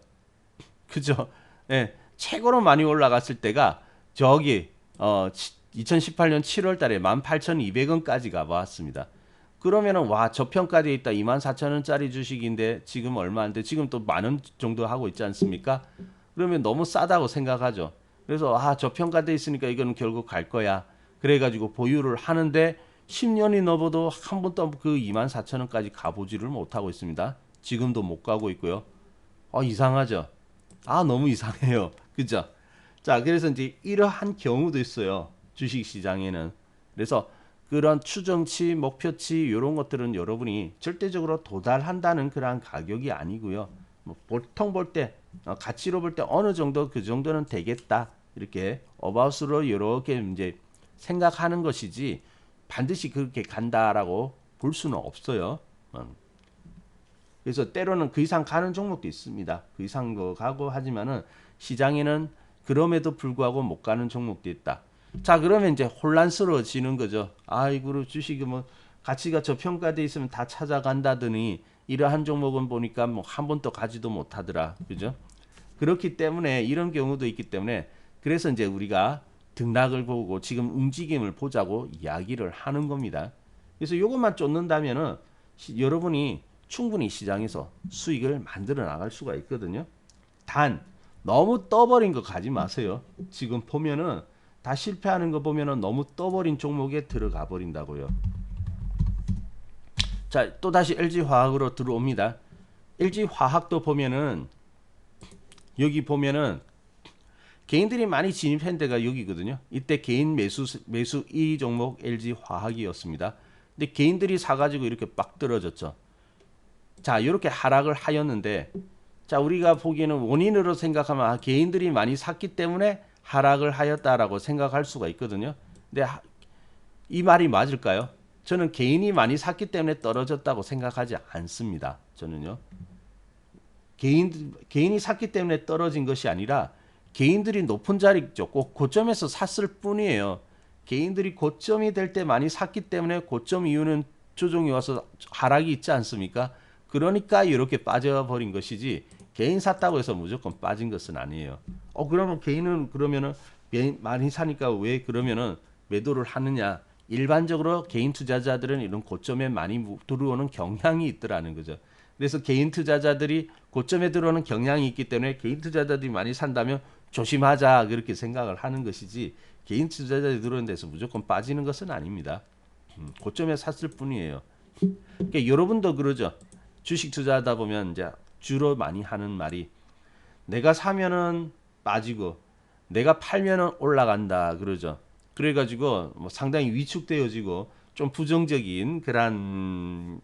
그죠? 예, 최고로 많이 올라갔을 때가 저기 2018년 7월 달에 18,200원까지 가봤습니다. 그러면은 와 저평가되어 있다 24,000원짜리 주식인데 지금 얼마인데 지금 또 만 원 정도 하고 있지 않습니까? 그러면 너무 싸다고 생각하죠. 그래서 저평가되어 있으니까 이거는 결국 갈 거야. 그래가지고 보유를 하는데 10년이 넘어도 한 번도 그 24,000원까지 가보지를 못하고 있습니다. 지금도 못 가고 있고요. 이상하죠? 너무 이상해요. 그죠? 자, 그래서 이제 이러한 경우도 있어요. 주식 시장에는. 그래서 그런 추정치, 목표치 이런 것들은 여러분이 절대적으로 도달한다는 그러한 가격이 아니고요. 뭐 보통 볼 때 가치로 볼 때 어느 정도 그 정도는 되겠다. 이렇게 어바웃으로 이렇게 이제 생각하는 것이지 반드시 그렇게 간다라고 볼 수는 없어요. 그래서 때로는 그 이상 가는 종목도 있습니다. 그 이상 가고 하지만은 시장에는 그럼에도 불구하고 못 가는 종목도 있다. 자, 그러면 이제 혼란스러워지는 거죠. 이거 주식이 뭐 가치가 저평가돼 있으면 다 찾아간다더니 이러한 종목은 보니까 뭐 한 번도 가지도 못하더라. 그죠? 그렇기 때문에 이런 경우도 있기 때문에 그래서 이제 우리가 등락을 보고 지금 움직임을 보자고 이야기를 하는 겁니다. 그래서 이것만 쫓는다면은 여러분이 충분히 시장에서 수익을 만들어 나갈 수가 있거든요. 단 너무 떠버린 거 가지 마세요. 지금 보면은 다 실패하는 거 보면은 너무 떠버린 종목에 들어가 버린다고요. 자, 또 다시 LG화학으로 들어옵니다. LG화학도 보면은 여기 보면은 개인들이 많이 진입한 데가 여기거든요. 이때 개인 매수 이 종목 LG화학이었습니다. 근데 개인들이 사가지고 이렇게 빡 떨어졌죠. 자, 이렇게 하락을 하였는데, 자, 우리가 보기에는 원인으로 생각하면 개인들이 많이 샀기 때문에 하락을 하였다라고 생각할 수가 있거든요. 근데 이 말이 맞을까요? 저는 개인이 많이 샀기 때문에 떨어졌다고 생각하지 않습니다. 저는요. 개인이 샀기 때문에 떨어진 것이 아니라 개인들이 높은 자리 꼭 고점에서 샀을 뿐이에요. 개인들이 고점이 될 때 많이 샀기 때문에 고점 이후는 조정이 와서 하락이 있지 않습니까? 그러니까 이렇게 빠져버린 것이지 개인 샀다고 해서 무조건 빠진 것은 아니에요. 그러면 개인은 그러면은 많이 사니까 왜 그러면은 매도를 하느냐? 일반적으로 개인 투자자들은 이런 고점에 많이 들어오는 경향이 있더라는 거죠. 그래서 개인 투자자들이 고점에 들어오는 경향이 있기 때문에 개인 투자자들이 많이 산다면 조심하자 그렇게 생각을 하는 것이지 개인 투자자들이 들어오는 데서 무조건 빠지는 것은 아닙니다. 고점에 샀을 뿐이에요. 그러니까 여러분도 그러죠. 주식 투자하다 보면 이제 주로 많이 하는 말이 내가 사면은 빠지고 내가 팔면은 올라간다 그러죠. 그래가지고 뭐 상당히 위축되어지고 좀 부정적인 그런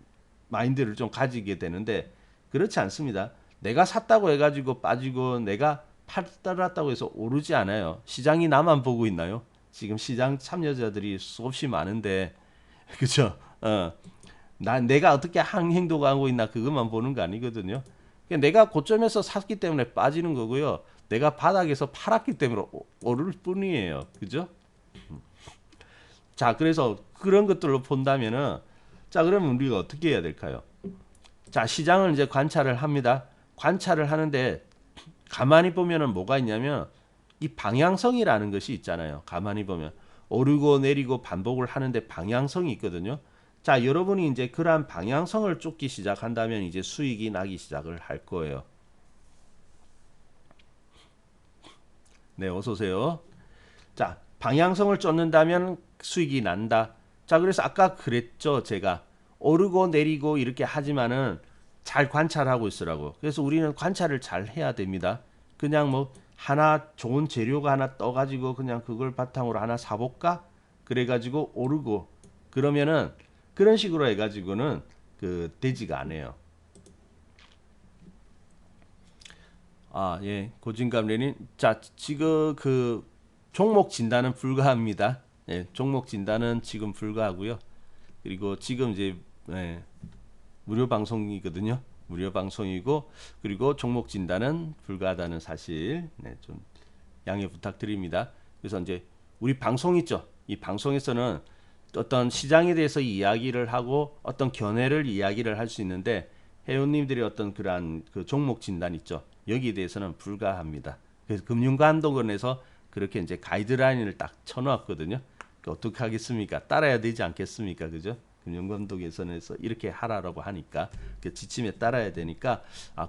마인드를 좀 가지게 되는데 그렇지 않습니다. 내가 샀다고 해가지고 빠지고 내가 팔았다고 해서 오르지 않아요. 시장이 나만 보고 있나요? 지금 시장 참여자들이 수없이 많은데 그죠? 내가 어떻게 행동하고 있나 그것만 보는 거 아니거든요. 내가 고점에서 샀기 때문에 빠지는 거고요. 내가 바닥에서 팔았기 때문에 오를 뿐이에요. 그죠? 자, 그래서 그런 것들로 본다면은 자, 그러면 우리가 어떻게 해야 될까요? 자, 시장을 이제 관찰을 합니다. 관찰을 하는데 가만히 보면은 뭐가 있냐면 이 방향성이라는 것이 있잖아요. 가만히 보면 오르고 내리고 반복을 하는데 방향성이 있거든요. 자, 여러분이 이제 그러한 방향성을 쫓기 시작한다면 이제 수익이 나기 시작을 할 거예요. 네, 어서 오세요. 자, 방향성을 쫓는다면 수익이 난다. 자, 그래서 아까 그랬죠. 제가 오르고 내리고 이렇게 하지만은 잘 관찰하고 있으라고. 그래서 우리는 관찰을 잘 해야 됩니다. 그냥 뭐 하나 좋은 재료가 하나 떠가지고 그냥 그걸 바탕으로 하나 사볼까? 그래가지고 오르고 그러면은 그런 식으로 해가지고는 그 되지가 않아요. 아, 예. 고진감 레닌. 자, 지금 그 종목 진단은 불가합니다. 예, 종목 진단은 지금 불가하고요. 그리고 지금 이제 예, 무료 방송이거든요. 무료 방송이고 그리고 종목 진단은 불가하다는 사실 네, 좀 양해 부탁드립니다. 그래서 이제 우리 방송 있죠. 이 방송에서는 어떤 시장에 대해서 이야기를 하고 어떤 견해를 이야기를 할 수 있는데 회원님들이 어떤 그러한 그 종목 진단 있죠. 여기에 대해서는 불가합니다. 그래서 금융감독원에서 그렇게 이제 가이드라인을 딱 쳐놓았거든요. 어떻게 하겠습니까? 따라야 되지 않겠습니까? 그죠? 금융감독에서는 이렇게 하라고 하니까 그 지침에 따라야 되니까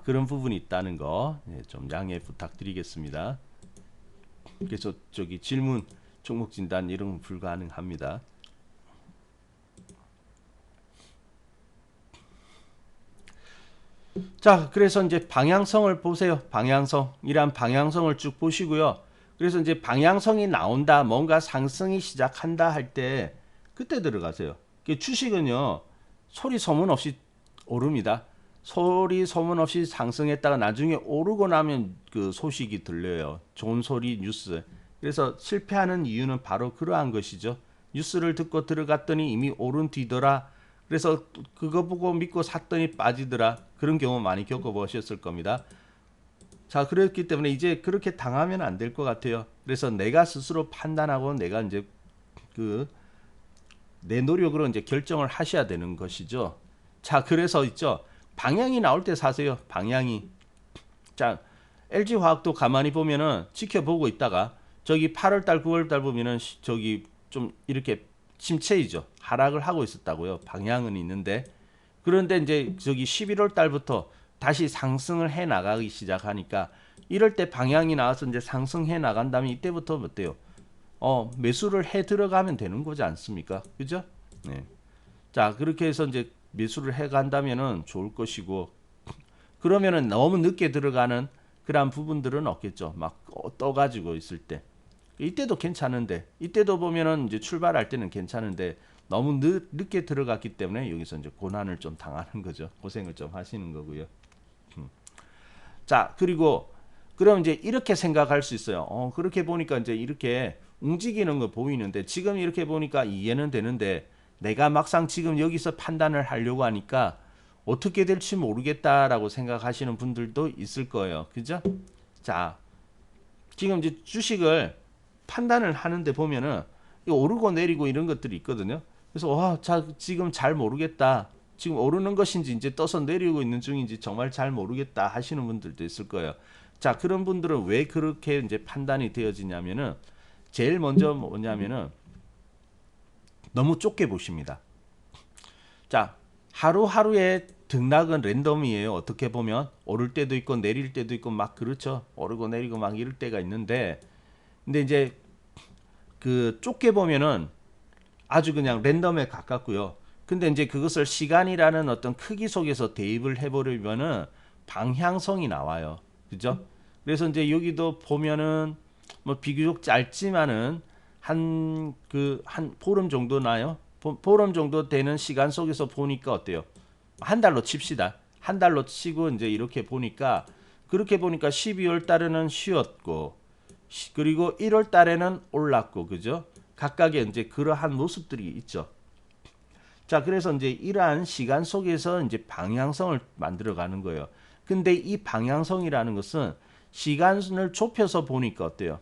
그런 부분이 있다는 거 좀 양해 부탁드리겠습니다. 그래서 저기 질문 종목 진단 이런 건 불가능합니다. 자, 그래서 이제 방향성을 보세요. 방향성. 이러한 방향성을 쭉 보시고요. 그래서 이제 방향성이 나온다, 뭔가 상승이 시작한다 할 때 그때 들어가세요. 주식은요, 소리 소문 없이 오릅니다. 소리 소문 없이 상승했다가 나중에 오르고 나면 그 소식이 들려요. 좋은 소리 뉴스. 그래서 실패하는 이유는 바로 그러한 것이죠. 뉴스를 듣고 들어갔더니 이미 오른 뒤더라. 그래서 그거 보고 믿고 샀더니 빠지더라. 그런 경우 많이 겪어보셨을 겁니다. 자, 그렇기 때문에 이제 그렇게 당하면 안 될 것 같아요. 그래서 내가 스스로 판단하고 내가 이제 그 내 노력으로 이제 결정을 하셔야 되는 것이죠. 자, 그래서 있죠. 방향이 나올 때 사세요. 방향이. 자, LG화학도 가만히 보면은 지켜보고 있다가 저기 8월달, 9월달 보면은 저기 좀 이렇게 침체이죠. 하락을 하고 있었다고요. 방향은 있는데 그런데 이제 저기 11월 달부터 다시 상승을 해 나가기 시작하니까 이럴 때 방향이 나와서 이제 상승해 나간다면 이때부터 어때요? 매수를 해 들어가면 되는 거지 않습니까? 그죠? 네. 자, 그렇게 해서 이제 매수를 해 간다면은 좋을 것이고 그러면은 너무 늦게 들어가는 그러한 부분들은 없겠죠. 막 떠가지고 있을 때. 이때도 괜찮은데 이때도 보면은 이제 출발할 때는 괜찮은데 너무 늦게 들어갔기 때문에 여기서 이제 고난을 좀 당하는 거죠. 고생을 좀 하시는 거고요. 자, 그리고 그럼 이제 이렇게 생각할 수 있어요. 그렇게 보니까 이제 이렇게 움직이는 거 보이는데 지금 이렇게 보니까 이해는 되는데 내가 막상 지금 여기서 판단을 하려고 하니까 어떻게 될지 모르겠다라고 생각하시는 분들도 있을 거예요. 그죠? 자, 지금 이제 주식을 판단을 하는데 보면은 오르고 내리고 이런 것들이 있거든요. 그래서 지금 잘 모르겠다. 지금 오르는 것인지 이제 떠서 내리고 있는 중인지 정말 잘 모르겠다 하시는 분들도 있을 거예요. 자, 그런 분들은 왜 그렇게 이제 판단이 되어지냐면은 제일 먼저 뭐냐면은 너무 좁게 보십니다. 자, 하루하루의 등락은 랜덤이에요. 어떻게 보면 오를 때도 있고 내릴 때도 있고 막 그렇죠. 오르고 내리고 막 이럴 때가 있는데 근데 이제 그 좁게 보면은 아주 그냥 랜덤에 가깝고요. 근데 이제 그것을 시간이라는 어떤 크기 속에서 대입을 해버리면은 방향성이 나와요. 그죠? 그래서 이제 여기도 보면은 뭐 비교적 짧지만은 한 보름 정도 나요. 보름 정도 되는 시간 속에서 보니까 어때요? 한 달로 칩시다. 한 달로 치고 이제 이렇게 보니까 그렇게 보니까 12월 달에는 쉬었고 그리고 1월 달에는 올랐고 그죠? 각각의 이제 그러한 모습들이 있죠. 자, 그래서 이제 이러한 시간 속에서 이제 방향성을 만들어 가는 거예요. 근데 이 방향성이라는 것은 시간을 좁혀서 보니까 어때요?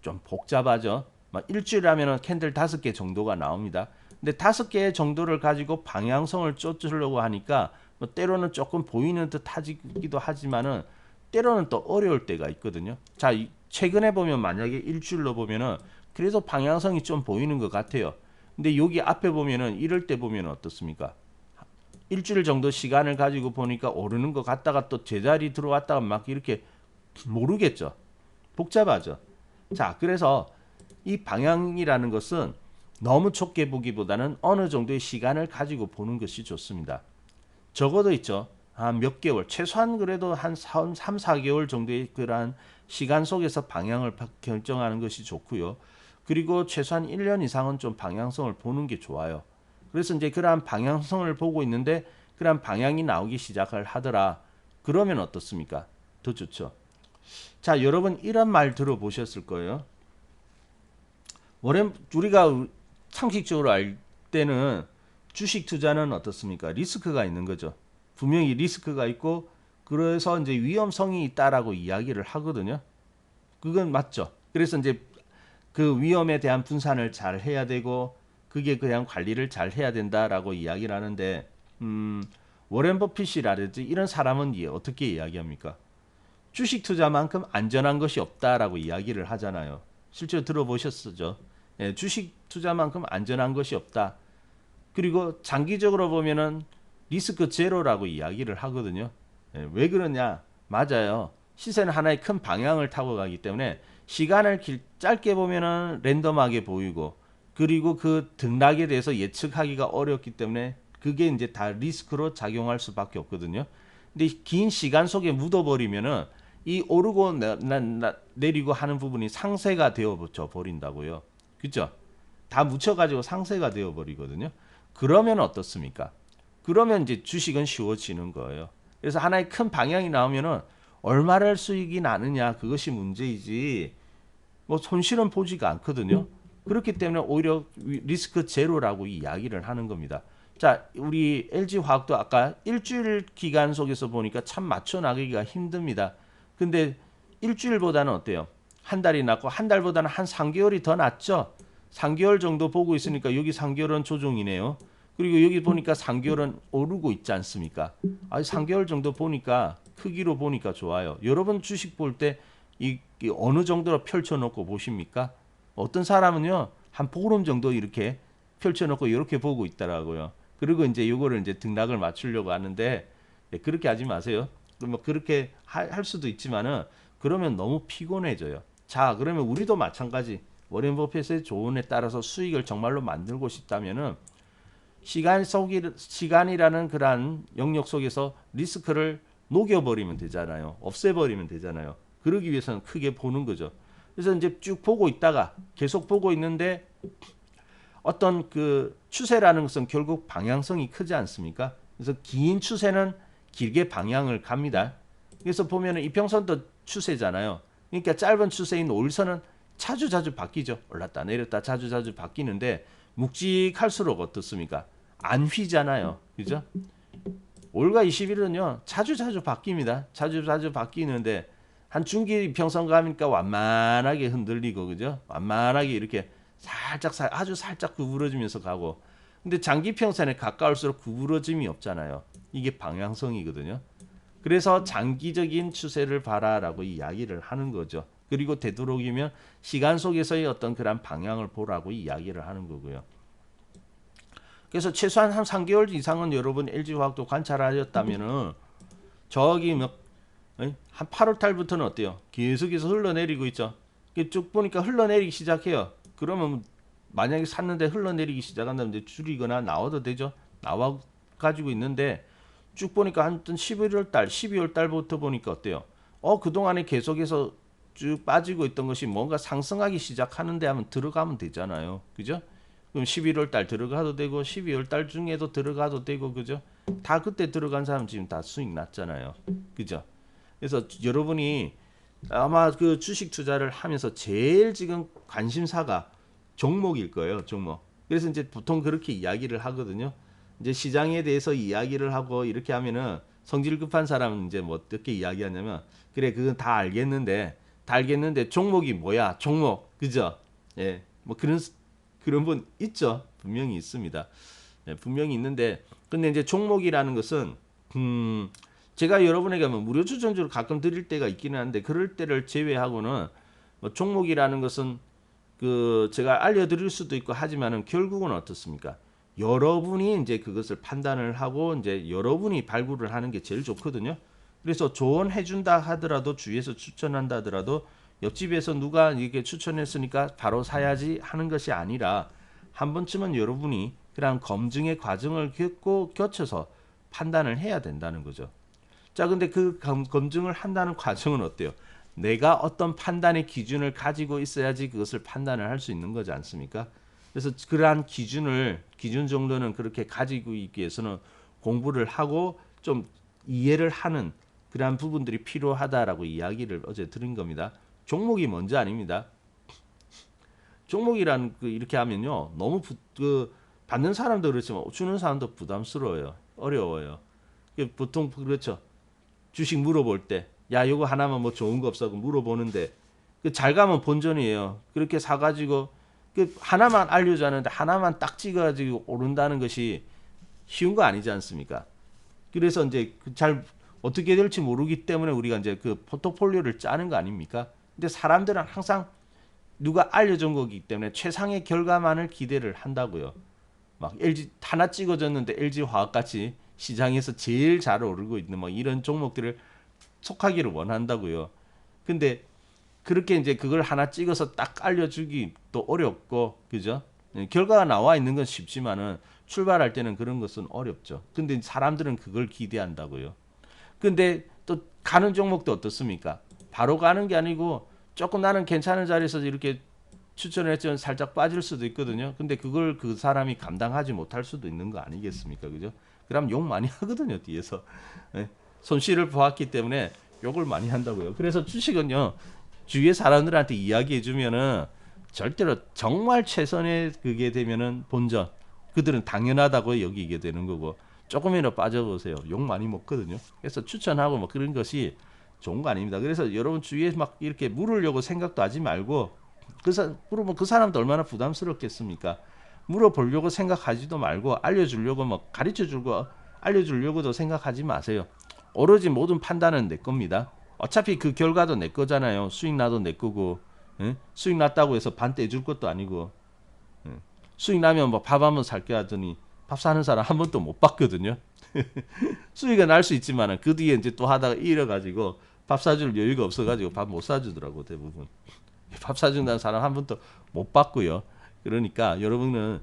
좀 복잡하죠. 막 일주일 하면은 캔들 5개 정도가 나옵니다. 근데 5개 정도를 가지고 방향성을 쫓으려고 하니까 뭐 때로는 조금 보이는 듯 하기도 하지만은 때로는 또 어려울 때가 있거든요. 자, 최근에 보면 만약에 일주일로 보면은 그래도 방향성이 좀 보이는 것 같아요. 근데 여기 앞에 보면은 이럴 때 보면 어떻습니까? 일주일 정도 시간을 가지고 보니까 오르는 것 같다가 또 제자리 들어왔다가 막 이렇게 모르겠죠. 복잡하죠. 자, 그래서 이 방향이라는 것은 너무 좁게 보기보다는 어느 정도의 시간을 가지고 보는 것이 좋습니다. 적어도 있죠. 한 몇 개월, 최소한 그래도 한 3, 4개월 정도의 그러한 시간 속에서 방향을 결정하는 것이 좋고요. 그리고 최소한 1년 이상은 좀 방향성을 보는 게 좋아요. 그래서 이제 그러한 방향성을 보고 있는데 그러한 방향이 나오기 시작을 하더라. 그러면 어떻습니까? 더 좋죠. 자, 여러분 이런 말 들어보셨을 거예요. 우리가 상식적으로 알 때는 주식 투자는 어떻습니까? 리스크가 있는 거죠. 분명히 리스크가 있고 그래서 이제 위험성이 있다라고 이야기를 하거든요. 그건 맞죠. 그래서 이제 그 위험에 대한 분산을 잘 해야 되고 그게 그냥 관리를 잘 해야 된다라고 이야기를 하는데 워렌 버핏이라든지 이런 사람은 어떻게 이야기합니까? 주식 투자만큼 안전한 것이 없다라고 이야기를 하잖아요. 실제로 들어보셨죠? 예, 주식 투자만큼 안전한 것이 없다. 그리고 장기적으로 보면은 리스크 제로라고 이야기를 하거든요. 예, 왜 그러냐? 맞아요. 시세는 하나의 큰 방향을 타고 가기 때문에 시간을 짧게 보면은 랜덤하게 보이고 그리고 그 등락에 대해서 예측하기가 어렵기 때문에 그게 이제 다 리스크로 작용할 수밖에 없거든요. 근데 긴 시간 속에 묻어버리면은 이 오르고 내리고 하는 부분이 상세가 되어 버린다고요. 그죠? 다 묻혀가지고 상세가 되어 버리거든요. 그러면 어떻습니까? 그러면 이제 주식은 쉬워지는 거예요. 그래서 하나의 큰 방향이 나오면은 얼마를 수익이 나느냐 그것이 문제이지 뭐 손실은 보지가 않거든요. 그렇기 때문에 오히려 리스크 제로라고 이야기를 하는 겁니다. 자, 우리 LG화학도 아까 일주일 기간 속에서 보니까 참 맞춰 나가기가 힘듭니다. 근데 일주일보다는 어때요? 한 달이 낫고 한 달보다는 한 3개월이 더 낫죠? 3개월 정도 보고 있으니까 여기 3개월은 조정이네요. 그리고 여기 보니까 3개월은 오르고 있지 않습니까? 3개월 정도 보니까 크기로 보니까 좋아요. 여러분 주식 볼 때 이 어느 정도로 펼쳐놓고 보십니까? 어떤 사람은요 한 보름 정도 이렇게 펼쳐놓고 이렇게 보고 있더라고요. 그리고 이제 요거를 이제 등락을 맞추려고 하는데 그렇게 하지 마세요. 뭐 그렇게 할 수도 있지만은 그러면 너무 피곤해져요. 자, 그러면 우리도 마찬가지. 워렌 버핏의 조언에 따라서 수익을 정말로 만들고 싶다면은 시간이라는 그러한 영역 속에서 리스크를 녹여버리면 되잖아요. 없애버리면 되잖아요. 그러기 위해서는 크게 보는 거죠. 그래서 이제 쭉 보고 있다가 계속 보고 있는데 어떤 그 추세라는 것은 결국 방향성이 크지 않습니까? 그래서 긴 추세는 길게 방향을 갑니다. 그래서 보면은 이평선도 추세잖아요. 그러니까 짧은 추세인 5일선은 자주 바뀌죠. 올랐다 내렸다 자주 바뀌는데 묵직할수록 어떻습니까? 안 휘잖아요. 그죠? 5일과 20일은요. 자주 바뀝니다. 자주 바뀌는데 한 중기 이평선 가니까 완만하게 흔들리고 그죠? 완만하게 이렇게 아주 살짝 구부러지면서 가고 근데 장기 평선에 가까울수록 구부러짐이 없잖아요. 이게 방향성이거든요. 그래서 장기적인 추세를 봐라라고 이야기를 하는 거죠. 그리고 되도록이면 시간 속에서의 어떤 그런 방향을 보라고 이야기를 하는 거고요. 그래서 최소한 한 3개월 이상은 여러분 LG화학도 관찰하셨다면은 저기 한 8월 달부터는 어때요? 계속해서 흘러내리고 있죠. 쭉 보니까 흘러내리기 시작해요. 그러면 만약에 샀는데 흘러내리기 시작한다면 이제 줄이거나 나와도 되죠. 나와 가지고 있는데 쭉 보니까 한 11월 달, 12월 달부터 보니까 어때요? 그동안에 계속해서 쭉 빠지고 있던 것이 뭔가 상승하기 시작하는데 하면 들어가면 되잖아요. 그죠? 그럼 11월 달 들어가도 되고 12월 달 중에도 들어가도 되고 그죠? 다 그때 들어간 사람 지금 다 수익 났잖아요. 그죠? 그래서 여러분이 아마 그 주식 투자를 하면서 제일 지금 관심사가 종목일 거예요. 종목. 그래서 이제 보통 그렇게 이야기를 하거든요. 이제 시장에 대해서 이야기를 하고 이렇게 하면은 성질 급한 사람은 이제 뭐 어떻게 이야기하냐면 그래 그건 다 알겠는데 종목이 뭐야? 종목. 그죠? 예. 뭐 그런 분 있죠. 분명히 있습니다. 예, 분명히 있는데 근데 이제 종목이라는 것은 제가 여러분에게 뭐 무료 추천주를 가끔 드릴 때가 있기는 한데 그럴 때를 제외하고는 뭐 종목이라는 것은 그 제가 알려드릴 수도 있고 하지만은 결국은 어떻습니까? 여러분이 이제 그것을 판단을 하고 이제 여러분이 발굴을 하는 게 제일 좋거든요. 그래서 조언해준다 하더라도 주위에서 추천한다 하더라도 옆집에서 누가 이게 추천했으니까 바로 사야지 하는 것이 아니라 한 번쯤은 여러분이 그런 검증의 과정을 거쳐서 판단을 해야 된다는 거죠. 자, 근데 그 검증을 한다는 과정은 어때요? 내가 어떤 판단의 기준을 가지고 있어야지 그것을 판단을 할 수 있는 거지 않습니까? 그래서 그러한 기준 정도는 그렇게 가지고 있기 위해서는 공부를 하고 좀 이해를 하는 그러한 부분들이 필요하다라고 이야기를 어제 드린 겁니다. 종목이 먼저 아닙니다. 종목이란 그 이렇게 하면요 너무 그 받는 사람도 그렇지만 주는 사람도 부담스러워요, 어려워요. 보통 그렇죠. 주식 물어볼 때, 야, 요거 하나만 뭐 좋은 거 없어? 고 물어보는데, 그 잘 가면 본전이에요. 그렇게 사가지고, 그 하나만 알려주는데 하나만 딱 찍어가지고 오른다는 것이 쉬운 거 아니지 않습니까? 그래서 이제 잘 어떻게 될지 모르기 때문에 우리가 이제 그 포트폴리오를 짜는 거 아닙니까? 근데 사람들은 항상 누가 알려준 거기 때문에 최상의 결과만을 기대를 한다고요. 막 LG 하나 찍어줬는데 LG 화학같이 시장에서 제일 잘 오르고 있는 뭐 이런 종목들을 속하기를 원한다고요. 근데 그렇게 이제 그걸 하나 찍어서 딱 알려주기 또 어렵고 그죠? 결과가 나와 있는 건 쉽지만은 출발할 때는 그런 것은 어렵죠. 근데 사람들은 그걸 기대한다고요. 근데 또 가는 종목도 어떻습니까? 바로 가는 게 아니고 조금 나는 괜찮은 자리에서 이렇게 추천을 했지만 살짝 빠질 수도 있거든요. 근데 그걸 그 사람이 감당하지 못할 수도 있는 거 아니겠습니까? 그죠? 그럼 욕 많이 하거든요, 뒤에서. 네. 손실을 보았기 때문에 욕을 많이 한다고요. 그래서 주식은요, 주위의 사람들한테 이야기해 주면은 절대로 정말 최선의 그게 되면은 본전. 그들은 당연하다고 여기게 되는 거고, 조금이라도 빠져보세요. 욕 많이 먹거든요. 그래서 추천하고 뭐 그런 것이 좋은 거 아닙니다. 그래서 여러분 주위에 막 이렇게 물으려고 생각도 하지 말고, 물어보면 그 사람도 얼마나 부담스럽겠습니까? 물어보려고 생각하지도 말고 알려주려고 뭐 가르쳐주고 알려주려고도 생각하지 마세요. 오로지 모든 판단은 내 겁니다. 어차피 그 결과도 내 거잖아요. 수익 나도 내 거고, 응? 수익 났다고 해서 반 떼줄 것도 아니고, 응? 수익 나면 뭐 밥 한번 살게 하더니 밥 사는 사람 한 번도 못 봤거든요. 수익은 날 수 있지만 그 뒤에 이제 또 하다가 잃어가지고 밥 사줄 여유가 없어가지고 밥 못 사주더라고 대부분. 밥 사준다는 사람 한 번도 못 봤고요. 그러니까 여러분은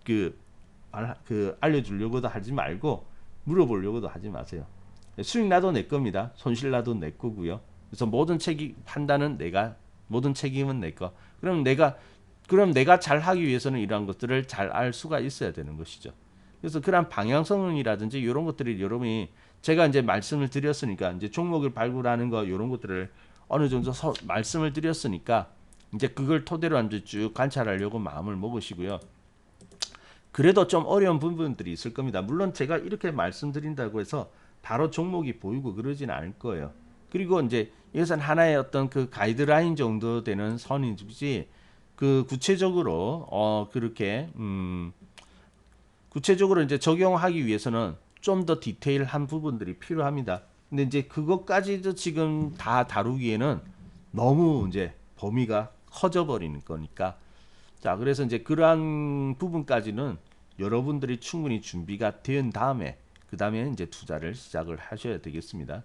그, 알려주려고도 하지 말고 물어보려고도 하지 마세요. 수익 나도 내 겁니다. 손실 나도 내 거고요. 그래서 모든 책임은 내 거. 그럼 내가 잘 하기 위해서는 이러한 것들을 잘 알 수가 있어야 되는 것이죠. 그래서 그런 방향성이라든지 이런 것들이 여러분이 제가 이제 말씀을 드렸으니까 이제 종목을 발굴하는 거 이런 것들을 어느 정도 말씀을 드렸으니까 이제 그걸 토대로 이제 쭉 관찰하려고 마음을 먹으시고요. 그래도 좀 어려운 부분들이 있을 겁니다. 물론 제가 이렇게 말씀드린다고 해서 바로 종목이 보이고 그러진 않을 거예요. 그리고 이제 이것은 하나의 어떤 그 가이드라인 정도 되는 선이지 그 구체적으로 그렇게 구체적으로 이제 적용하기 위해서는 좀 더 디테일한 부분들이 필요합니다. 근데 이제 그것까지도 지금 다 다루기에는 너무 이제 범위가 커져 버리는 거니까. 자, 그래서 이제 그러한 부분까지는 여러분들이 충분히 준비가 된 다음에 그 다음에 이제 투자를 시작을 하셔야 되겠습니다.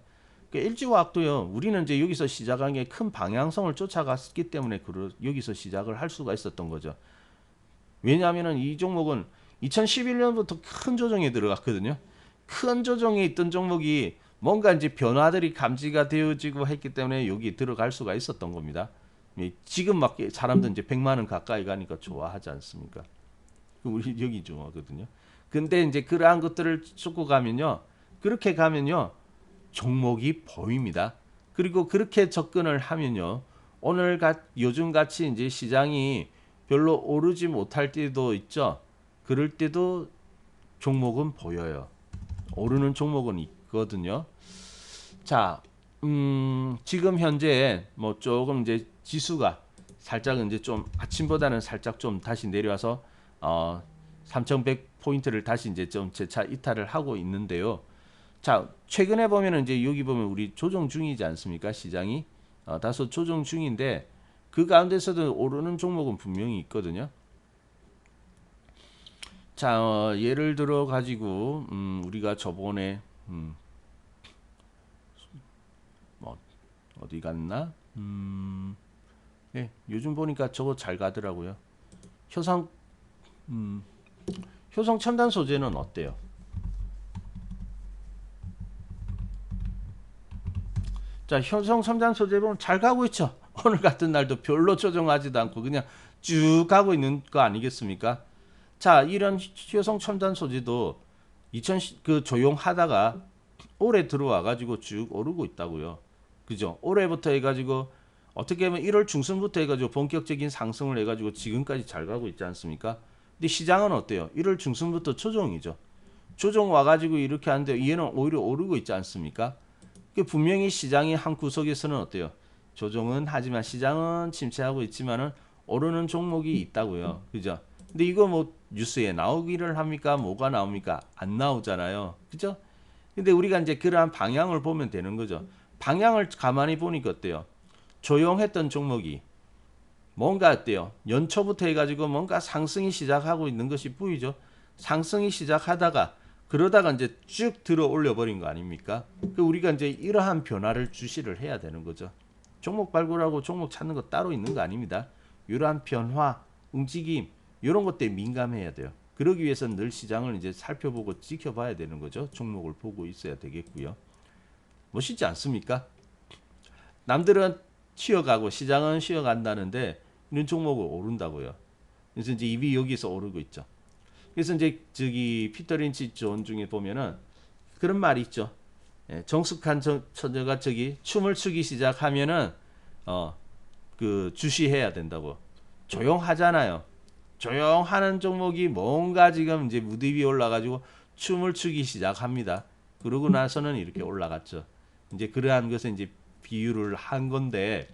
그러니까 일지화학도요. 우리는 이제 여기서 시작한 게 큰 방향성을 쫓아갔기 때문에 여기서 시작을 할 수가 있었던 거죠. 왜냐하면은 이 종목은 2011년부터 큰 조정에 들어갔거든요. 큰 조정에 있던 종목이 뭔가 이제 변화들이 감지가 되어지고 했기 때문에 여기 들어갈 수가 있었던 겁니다. 지금 막 사람들 이제 100만 원 가까이 가니까 좋아하지 않습니까? 우리 여기 좋아하거든요. 근데 이제 그러한 것들을 쫓고 가면요. 그렇게 가면요. 종목이 보입니다. 그리고 그렇게 접근을 하면요. 요즘 같이 이제 시장이 별로 오르지 못할 때도 있죠. 그럴 때도 종목은 보여요. 오르는 종목은 있거든요. 자, 지금 현재 뭐 조금 이제 지수가 살짝 이제 좀 아침보다는 살짝 좀 다시 내려와서 3,100 포인트를 다시 이제 좀 재차 이탈을 하고 있는데요. 자, 최근에 보면은 이제 여기 보면 우리 조정 중이지 않습니까? 시장이 다소 조정 중인데 그 가운데서도 오르는 종목은 분명히 있거든요. 자, 예를 들어 가지고 우리가 저번에 뭐 어디 갔나? 네, 요즘 보니까 저거 잘 가더라고요. 효성 효성 첨단 소재는 어때요? 자, 효성 첨단 소재 보면 잘 가고 있죠. 오늘 같은 날도 별로 조정하지도 않고 그냥 쭉 가고 있는 거 아니겠습니까? 자, 이런 효성 첨단 소재도 2000 그 조용하다가 올해 들어와 가지고 쭉 오르고 있다고요. 그죠? 올해부터 해가지고 어떻게 보면 1월 중순부터 해가지고 본격적인 상승을 해가지고 지금까지 잘 가고 있지 않습니까? 근데 시장은 어때요? 1월 중순부터 조정이죠. 조정 와가지고 이렇게 하는데 얘는 오히려 오르고 있지 않습니까? 분명히 시장의 한 구석에서는 어때요? 조정은 하지만 시장은 침체하고 있지만은 오르는 종목이 있다고요. 그죠? 근데 이거 뭐 뉴스에 나오기를 합니까? 뭐가 나옵니까? 안 나오잖아요. 그죠? 근데 우리가 이제 그러한 방향을 보면 되는 거죠. 방향을 가만히 보니까 어때요? 조용했던 종목이 뭔가 어때요? 연초부터 해가지고 뭔가 상승이 시작하고 있는 것이 보이죠? 상승이 시작하다가 그러다가 이제 쭉 들어 올려 버린 거 아닙니까? 우리가 이제 이러한 변화를 주시를 해야 되는 거죠. 종목 발굴하고 종목 찾는 거 따로 있는 거 아닙니다. 이러한 변화, 움직임 이런 것들에 민감해야 돼요. 그러기 위해서는 늘 시장을 이제 살펴보고 지켜봐야 되는 거죠. 종목을 보고 있어야 되겠고요. 멋있지 않습니까? 남들은 쉬어가고 시장은 쉬어간다는데 이런 종목은 오른다고요. 그래서 이제 입이 여기서 오르고 있죠. 그래서 이제 저기 피터 린치 존 중에 보면은 그런 말이 있죠. 정숙한 처녀가 저기 춤을 추기 시작하면은 그 주시해야 된다고. 조용하잖아요. 조용하는 종목이 뭔가 지금 이제 무대 위에 올라가지고 춤을 추기 시작합니다. 그러고 나서는 이렇게 올라갔죠. 이제 그러한 것은 이제 비유를 한 건데,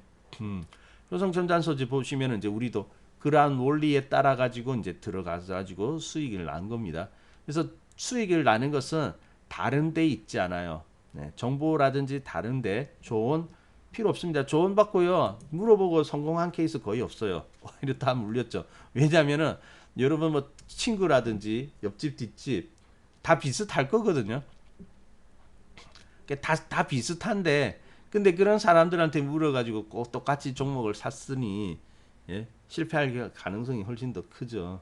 효성첨단 소재 보시면 이제 우리도 그러한 원리에 따라 가지고 이제 들어가서 가지고 수익을 난 겁니다. 그래서 수익을 나는 것은 다른 데 있지 않아요. 네, 정보라든지 다른 데 조언 필요 없습니다. 조언 받고요. 물어보고 성공한 케이스 거의 없어요. 오히려 다 물렸죠. 왜냐면은 여러분 뭐 친구라든지 옆집 뒷집 다 비슷할 거거든요. 다 비슷한데 근데 그런 사람들한테 물어가지고 꼭 똑같이 종목을 샀으니 예? 실패할 가능성이 훨씬 더 크죠.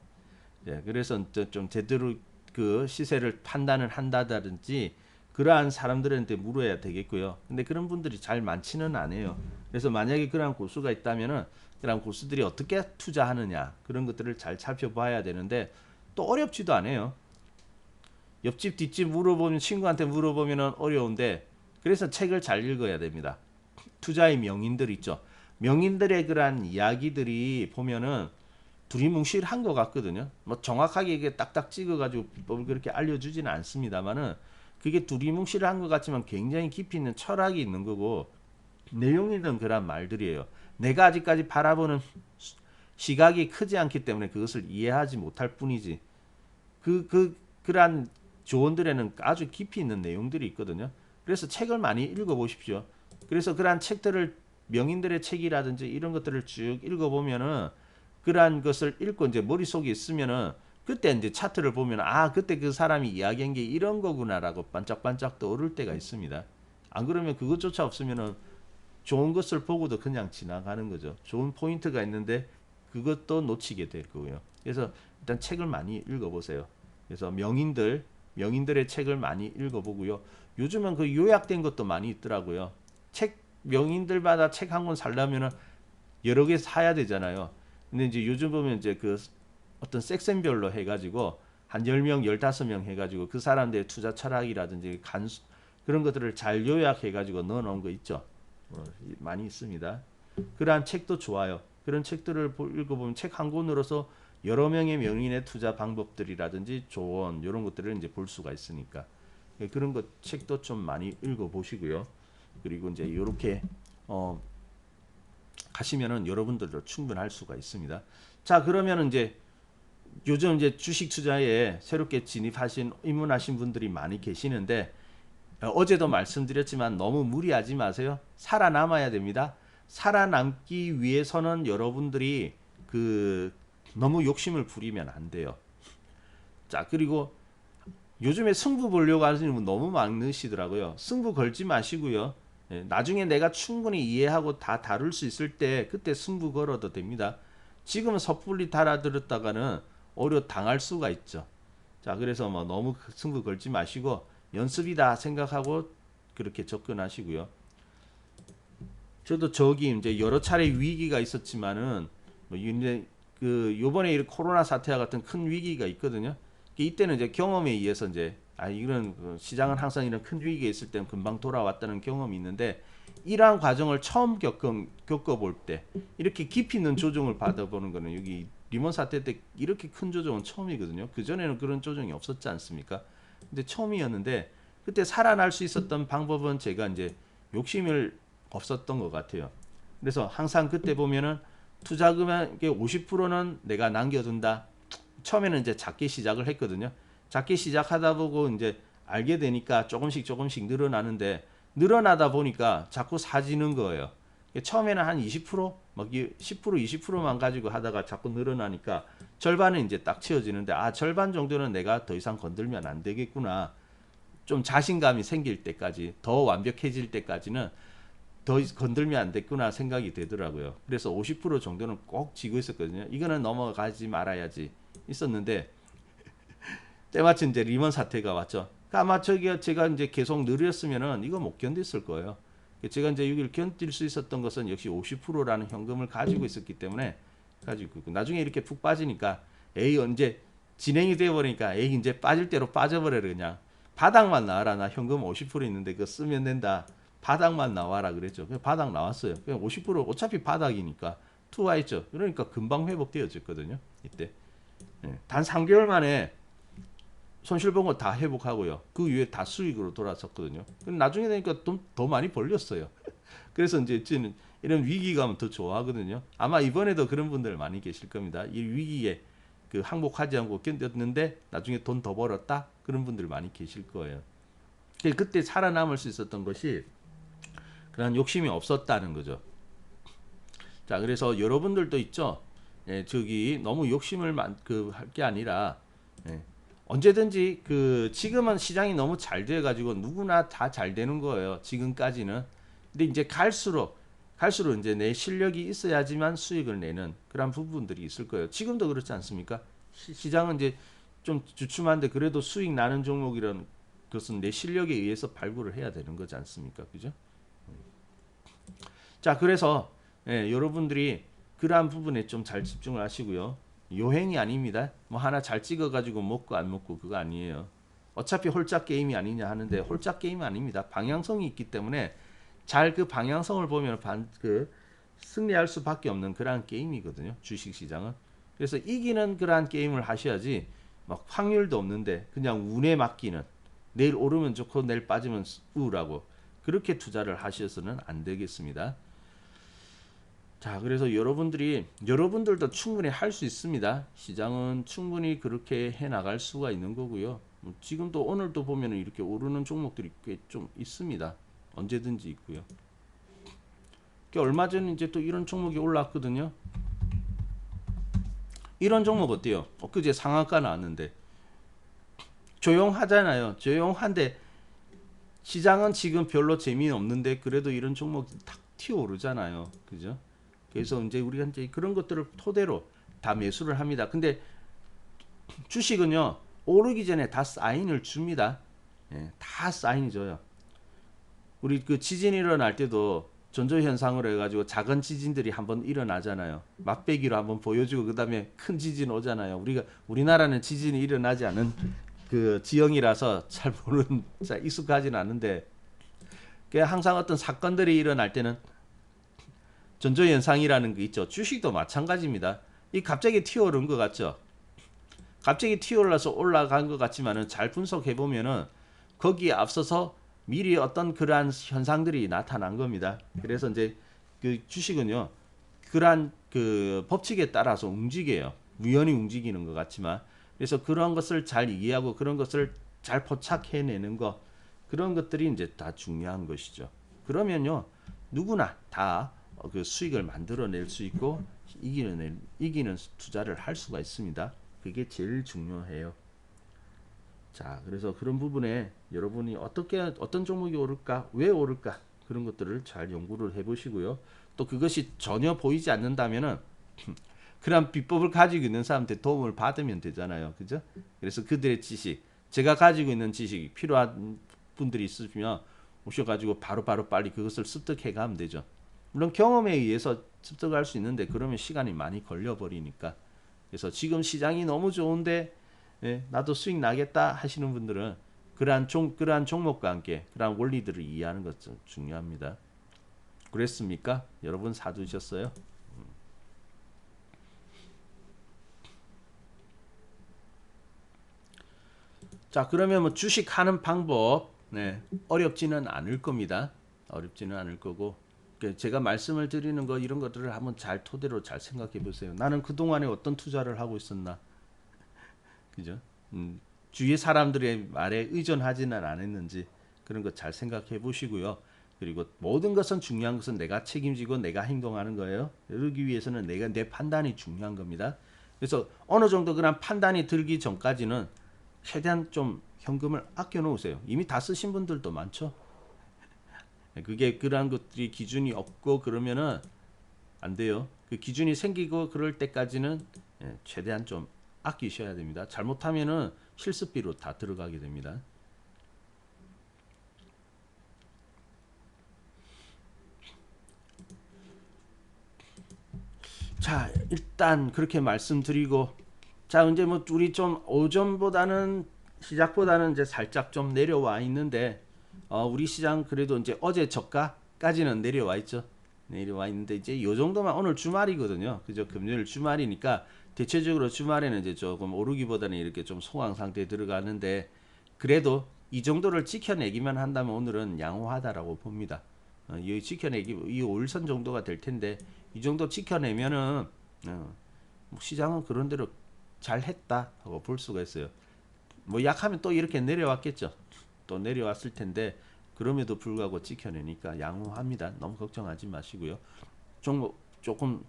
예, 그래서 좀 제대로 그 시세를 판단을 한다든지 그러한 사람들한테 물어야 되겠고요. 근데 그런 분들이 잘 많지는 않아요. 그래서 만약에 그러한 고수가 있다면은 그런 고수들이 어떻게 투자하느냐 그런 것들을 잘 살펴봐야 되는데 또 어렵지도 않아요. 옆집 뒷집 물어보면 친구한테 물어보면 어려운데 그래서 책을 잘 읽어야 됩니다. 투자의 명인들 있죠. 명인들의 그러한 이야기들이 보면은 두리뭉실한 것 같거든요. 뭐 정확하게 이게 딱딱 찍어가지고 비법을 그렇게 알려주지는 않습니다만은 그게 두리뭉실한 것 같지만 굉장히 깊이 있는 철학이 있는 거고 내용 있는 그런 말들이에요. 내가 아직까지 바라보는 시각이 크지 않기 때문에 그것을 이해하지 못할 뿐이지. 그러한 조언들에는 아주 깊이 있는 내용들이 있거든요. 그래서 책을 많이 읽어보십시오. 그래서 그러한 책들을 명인들의 책이라든지 이런 것들을 쭉 읽어보면은 그러한 것을 읽고 이제 머릿속에 있으면은 그때 이제 차트를 보면 아 그때 그 사람이 이야기한 게 이런 거구나라고 반짝반짝 떠오를 때가 있습니다. 안 그러면 그것조차 없으면은 좋은 것을 보고도 그냥 지나가는 거죠. 좋은 포인트가 있는데 그것도 놓치게 될 거고요. 그래서 일단 책을 많이 읽어보세요. 그래서 명인들의 책을 많이 읽어보고요. 요즘은 그 요약된 것도 많이 있더라고요. 책 명인들마다 책 한 권 살려면은 여러 개 사야 되잖아요. 근데 이제 요즘 보면 이제 그 어떤 섹션별로 해가지고 한 10명, 15명 해가지고 그 사람들의 투자 철학이라든지 그런 것들을 잘 요약해가지고 넣어놓은 거 있죠. 많이 있습니다. 그러한 책도 좋아요. 그런 책들을 읽어보면 책 한 권으로서 여러 명의 명인의 투자 방법들이라든지 조언 이런 것들을 이제 볼 수가 있으니까 그런 것 책도 좀 많이 읽어보시고요. 그리고 이제 이렇게 가시면은 여러분들도 충분할 수가 있습니다. 자, 그러면 이제 요즘 이제 주식 투자에 새롭게 진입하신 입문하신 분들이 많이 계시는데 어제도 말씀드렸지만 너무 무리하지 마세요. 살아남아야 됩니다. 살아남기 위해서는 여러분들이 그 너무 욕심을 부리면 안 돼요. 자, 그리고 요즘에 승부 보려고 하시는 분 너무 많으시더라고요. 승부 걸지 마시고요. 나중에 내가 충분히 이해하고 다 다룰 수 있을 때 그때 승부 걸어도 됩니다. 지금은 섣불리 달아들었다가는 오히려 당할 수가 있죠. 자, 그래서 뭐 너무 승부 걸지 마시고 연습이다 생각하고 그렇게 접근하시고요. 저도 저기 이제 여러 차례 위기가 있었지만은 뭐 이제 그 요번에 코로나 사태와 같은 큰 위기가 있거든요. 이때는 이제 경험에 의해서 이제 이런 시장은 항상 이런 큰 위기가 있을 때는 금방 돌아왔다는 경험이 있는데 이러한 과정을 처음 겪어볼 때 이렇게 깊이 있는 조정을 받아보는 거는 여기 리먼 사태 때 이렇게 큰 조정은 처음이거든요. 그전에는 그런 조정이 없었지 않습니까? 근데 처음이었는데 그때 살아날 수 있었던 방법은 제가 이제 욕심을 없었던 것 같아요. 그래서 항상 그때 보면은 투자 금액의 50%는 내가 남겨둔다. 처음에는 이제 작게 시작을 했거든요. 작게 시작하다 보고 이제 알게 되니까 조금씩 늘어나는데 늘어나다 보니까 자꾸 사지는 거예요. 처음에는 한 20%, 막 10%, 20%만 가지고 하다가 자꾸 늘어나니까 절반은 이제 딱 채워지는데 절반 정도는 내가 더 이상 건들면 안 되겠구나. 좀 자신감이 생길 때까지, 더 완벽해질 때까지는 더 건들면 안 됐구나 생각이 되더라고요. 그래서 50% 정도는 꼭 쥐고 있었거든요. 이거는 넘어가지 말아야지 있었는데 때마침 이제 리먼 사태가 왔죠. 아마 제가 이제 계속 느렸으면은 이거 못 견뎠을 거예요. 제가 이제 여기를 견딜 수 있었던 것은 역시 50%라는 현금을 가지고 있었기 때문에 가지고 나중에 이렇게 푹 빠지니까 에이 언제 진행이 되어 버리니까 에이 이제 빠질 대로 빠져버려 그냥 바닥만 나와라 나 현금 50% 있는데 그거 쓰면 된다. 바닥만 나와라 그랬죠. 그냥 바닥 나왔어요. 그냥 50% 어차피 바닥이니까 투하했죠. 그러니까 금방 회복되어졌거든요. 이때 단 3개월 만에 손실 본 거 다 회복하고요. 그 이후에 다 수익으로 돌아섰거든요. 나중에 되니까 좀 더 많이 벌렸어요. 그래서 이제 저는 이런 위기감은 더 좋아하거든요. 아마 이번에도 그런 분들 많이 계실 겁니다. 이 위기에 그 항복하지 않고 견뎠는데 나중에 돈 더 벌었다 그런 분들 많이 계실 거예요. 그때 살아남을 수 있었던 것이 그런 욕심이 없었다는 거죠. 자, 그래서 여러분들도 있죠. 저기 너무 욕심을 할 게 아니라 언제든지 지금은 시장이 너무 잘 돼 가지고 누구나 다 잘 되는 거예요. 지금까지는. 근데 이제 갈수록 이제 내 실력이 있어야지만 수익을 내는 그런 부분들이 있을 거예요. 지금도 그렇지 않습니까? 시장은 이제 좀 주춤한데 그래도 수익 나는 종목이라는 것은 내 실력에 의해서 발굴을 해야 되는 거지 않습니까? 그죠? 자, 그래서 여러분들이 그러한 부분에 좀 잘 집중을 하시고요. 요행이 아닙니다. 뭐 하나 잘 찍어가지고 먹고 안 먹고 그거 아니에요. 어차피 홀짝 게임이 아니냐 하는데 홀짝 게임이 아닙니다. 방향성이 있기 때문에 잘 그 방향성을 보면 승리할 수밖에 없는 그러한 게임이거든요. 주식시장은. 그래서 이기는 그러한 게임을 하셔야지 막 확률도 없는데 그냥 운에 맡기는 내일 오르면 좋고 내일 빠지면 우울하고 그렇게 투자를 하셔서는 안 되겠습니다. 자, 그래서 여러분들도 충분히 할 수 있습니다. 시장은 충분히 그렇게 해 나갈 수가 있는 거고요. 지금도 오늘도 보면 이렇게 오르는 종목들이 꽤 좀 있습니다. 언제든지 있고요. 얼마 전에 이제 또 이런 종목이 올랐거든요. 이런 종목 어때요? 그제 상한가 나왔는데 조용하잖아요. 조용한데 시장은 지금 별로 재미없는데 그래도 이런 종목이 탁 튀어오르잖아요. 그죠? 그래서 이제 우리가 이제 그런 것들을 토대로 다 매수를 합니다. 근데 주식은요 오르기 전에 다 사인을 줍니다. 다 사인이 줘요. 우리 그 지진이 일어날 때도 전조 현상으로 해가지고 작은 지진들이 한번 일어나잖아요. 맛배기로 한번 보여주고 그다음에 큰 지진 오잖아요. 우리나라는 지진이 일어나지 않은 그 지형이라서 잘 모르는, 잘 익숙하지는 않은데, 그 항상 어떤 사건들이 일어날 때는 전조 현상이라는 게 있죠. 주식도 마찬가지입니다. 이 갑자기 튀어오른 것 같죠. 갑자기 튀어올라서 올라간 것 같지만은 잘 분석해 보면은 거기에 앞서서 미리 어떤 그러한 현상들이 나타난 겁니다. 그래서 이제 그 주식은요, 그러한 그 법칙에 따라서 움직여요. 우연히 움직이는 것 같지만, 그래서 그런 것을 잘 이해하고 그런 것을 잘 포착해내는 것, 그런 것들이 이제 다 중요한 것이죠. 그러면요, 누구나 다 그 수익을 만들어낼 수 있고 이기는 투자를 할 수가 있습니다. 그게 제일 중요해요. 자, 그래서 그런 부분에 여러분이 어떤 종목이 오를까, 왜 오를까, 그런 것들을 잘 연구를 해보시고요. 또 그것이 전혀 보이지 않는다면은 그런 비법을 가지고 있는 사람한테 도움을 받으면 되잖아요. 그죠? 그래서 그들의 지식, 제가 가지고 있는 지식이 필요한 분들이 있으면 오셔가지고 바로바로 빨리 그것을 습득해 가면 되죠. 물론 경험에 의해서 습득할 수 있는데 그러면 시간이 많이 걸려버리니까. 그래서 지금 시장이 너무 좋은데 나도 수익 나겠다 하시는 분들은 그러한 종목과 함께 그러한 원리들을 이해하는 것이 중요합니다. 그랬습니까? 여러분 사두셨어요? 자, 그러면 뭐 주식하는 방법, 어렵지는 않을 겁니다. 어렵지는 않을 거고, 제가 말씀을 드리는 거 이런 것들을 한번 잘 토대로 잘 생각해 보세요. 나는 그 동안에 어떤 투자를 하고 있었나, 그죠? 주위의 사람들의 말에 의존하지는 않았는지 그런 거 잘 생각해 보시고요. 그리고 모든 것은 중요한 것은 내가 책임지고 내가 행동하는 거예요. 그러기 위해서는 내 판단이 중요한 겁니다. 그래서 어느 정도 그런 판단이 들기 전까지는 최대한 좀 현금을 아껴 놓으세요. 이미 다 쓰신 분들도 많죠. 그게 그러한 것들이 기준이 없고 그러면은 안 돼요. 그 기준이 생기고 그럴 때까지는 최대한 좀 아끼셔야 됩니다. 잘못하면은 실습비로 다 들어가게 됩니다. 자, 일단 그렇게 말씀드리고, 자, 이제 뭐 우리 좀 오전보다는 시작보다는 이제 살짝 좀 내려와 있는데, 우리 시장 그래도 이제 어제 저가까지는 내려와 있죠. 내려와 있는데 이제 요 정도만, 오늘 주말이거든요. 그죠? 금요일 주말이니까 대체적으로 주말에는 이제 조금 오르기보다는 이렇게 좀 소강 상태에 들어가는데, 그래도 이 정도를 지켜내기만 한다면 오늘은 양호하다라고 봅니다. 이 지켜내기, 이 5일선 정도가 될 텐데 이 정도 지켜내면은 뭐 시장은 그런 대로 잘 했다 하고 볼 수가 있어요. 뭐 약하면 또 이렇게 내려왔겠죠. 또 내려왔을 텐데 그럼에도 불구하고 지켜내니까 양호합니다. 너무 걱정하지 마시고요. 종목 조금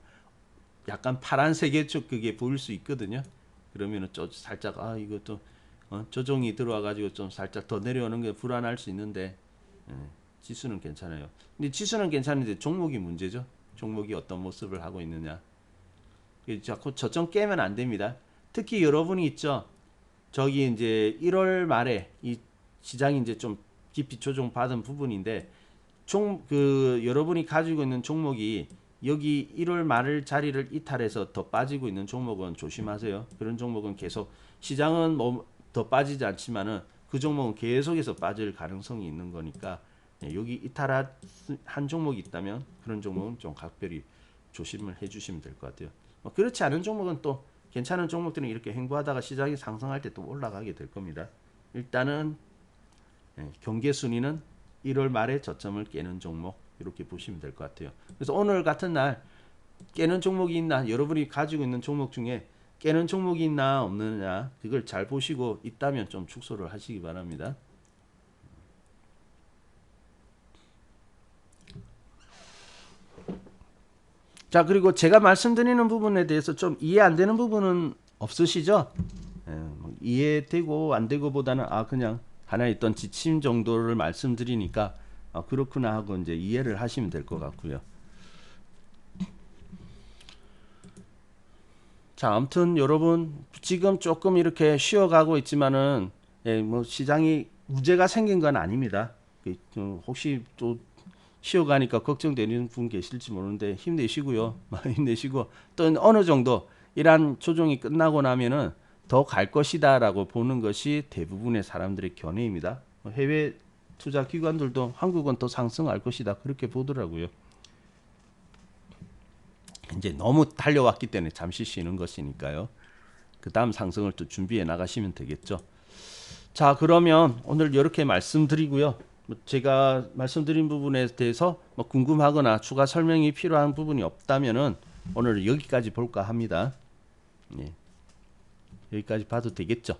약간 파란색의 쪽 그게 보일 수 있거든요. 그러면은 좀 살짝 이것도 조정이 들어와 가지고 좀 살짝 더 내려오는 게 불안할 수 있는데, 지수는 괜찮아요. 근데 지수는 괜찮은데 종목이 문제죠. 종목이 어떤 모습을 하고 있느냐. 자꾸 저점 깨면 안 됩니다. 특히 여러분이 있죠. 저기 이제 1월 말에 이 시장이 이제 좀 깊이 조정 받은 부분인데, 여러분이 가지고 있는 종목이 여기 1월 말 자리를 이탈해서 더 빠지고 있는 종목은 조심하세요. 그런 종목은 계속, 시장은 뭐 더 빠지지 않지만은 그 종목은 계속해서 빠질 가능성이 있는 거니까, 여기 이탈한 종목이 있다면 그런 종목은 좀 각별히 조심을 해주시면 될 것 같아요. 그렇지 않은 종목은 또 괜찮은 종목들은 이렇게 횡보하다가 시장이 상승할 때 또 올라가게 될 겁니다. 일단은 경계 순위는 1월 말에 저점을 깨는 종목 이렇게 보시면 될 것 같아요. 그래서 오늘 같은 날 깨는 종목이 있나, 여러분이 가지고 있는 종목 중에 깨는 종목이 있나 없느냐, 그걸 잘 보시고 있다면 좀 축소를 하시기 바랍니다. 자, 그리고 제가 말씀드리는 부분에 대해서 좀 이해 안 되는 부분은 없으시죠? 이해되고 안 되고 보다는 그냥 하나의 어떤 지침 정도를 말씀드리니까 그렇구나 하고 이제 이해를 하시면 될 것 같고요. 자, 아무튼 여러분 지금 조금 이렇게 쉬어가고 있지만은 뭐 시장이 문제가 생긴 건 아닙니다. 혹시 또 쉬어가니까 걱정되는 분 계실지 모르는데 힘내시고요. 힘내시고 또 어느 정도 이러한 조정이 끝나고 나면은 더 갈 것이다라고 보는 것이 대부분의 사람들의 견해입니다. 해외 투자 기관들도 한국은 더 상승할 것이다 그렇게 보더라고요. 이제 너무 달려왔기 때문에 잠시 쉬는 것이니까요. 그 다음 상승을 또 준비해 나가시면 되겠죠. 자, 그러면 오늘 이렇게 말씀드리고요. 제가 말씀드린 부분에 대해서 궁금하거나 추가 설명이 필요한 부분이 없다면은 오늘 여기까지 볼까 합니다. 예, 여기까지 봐도 되겠죠.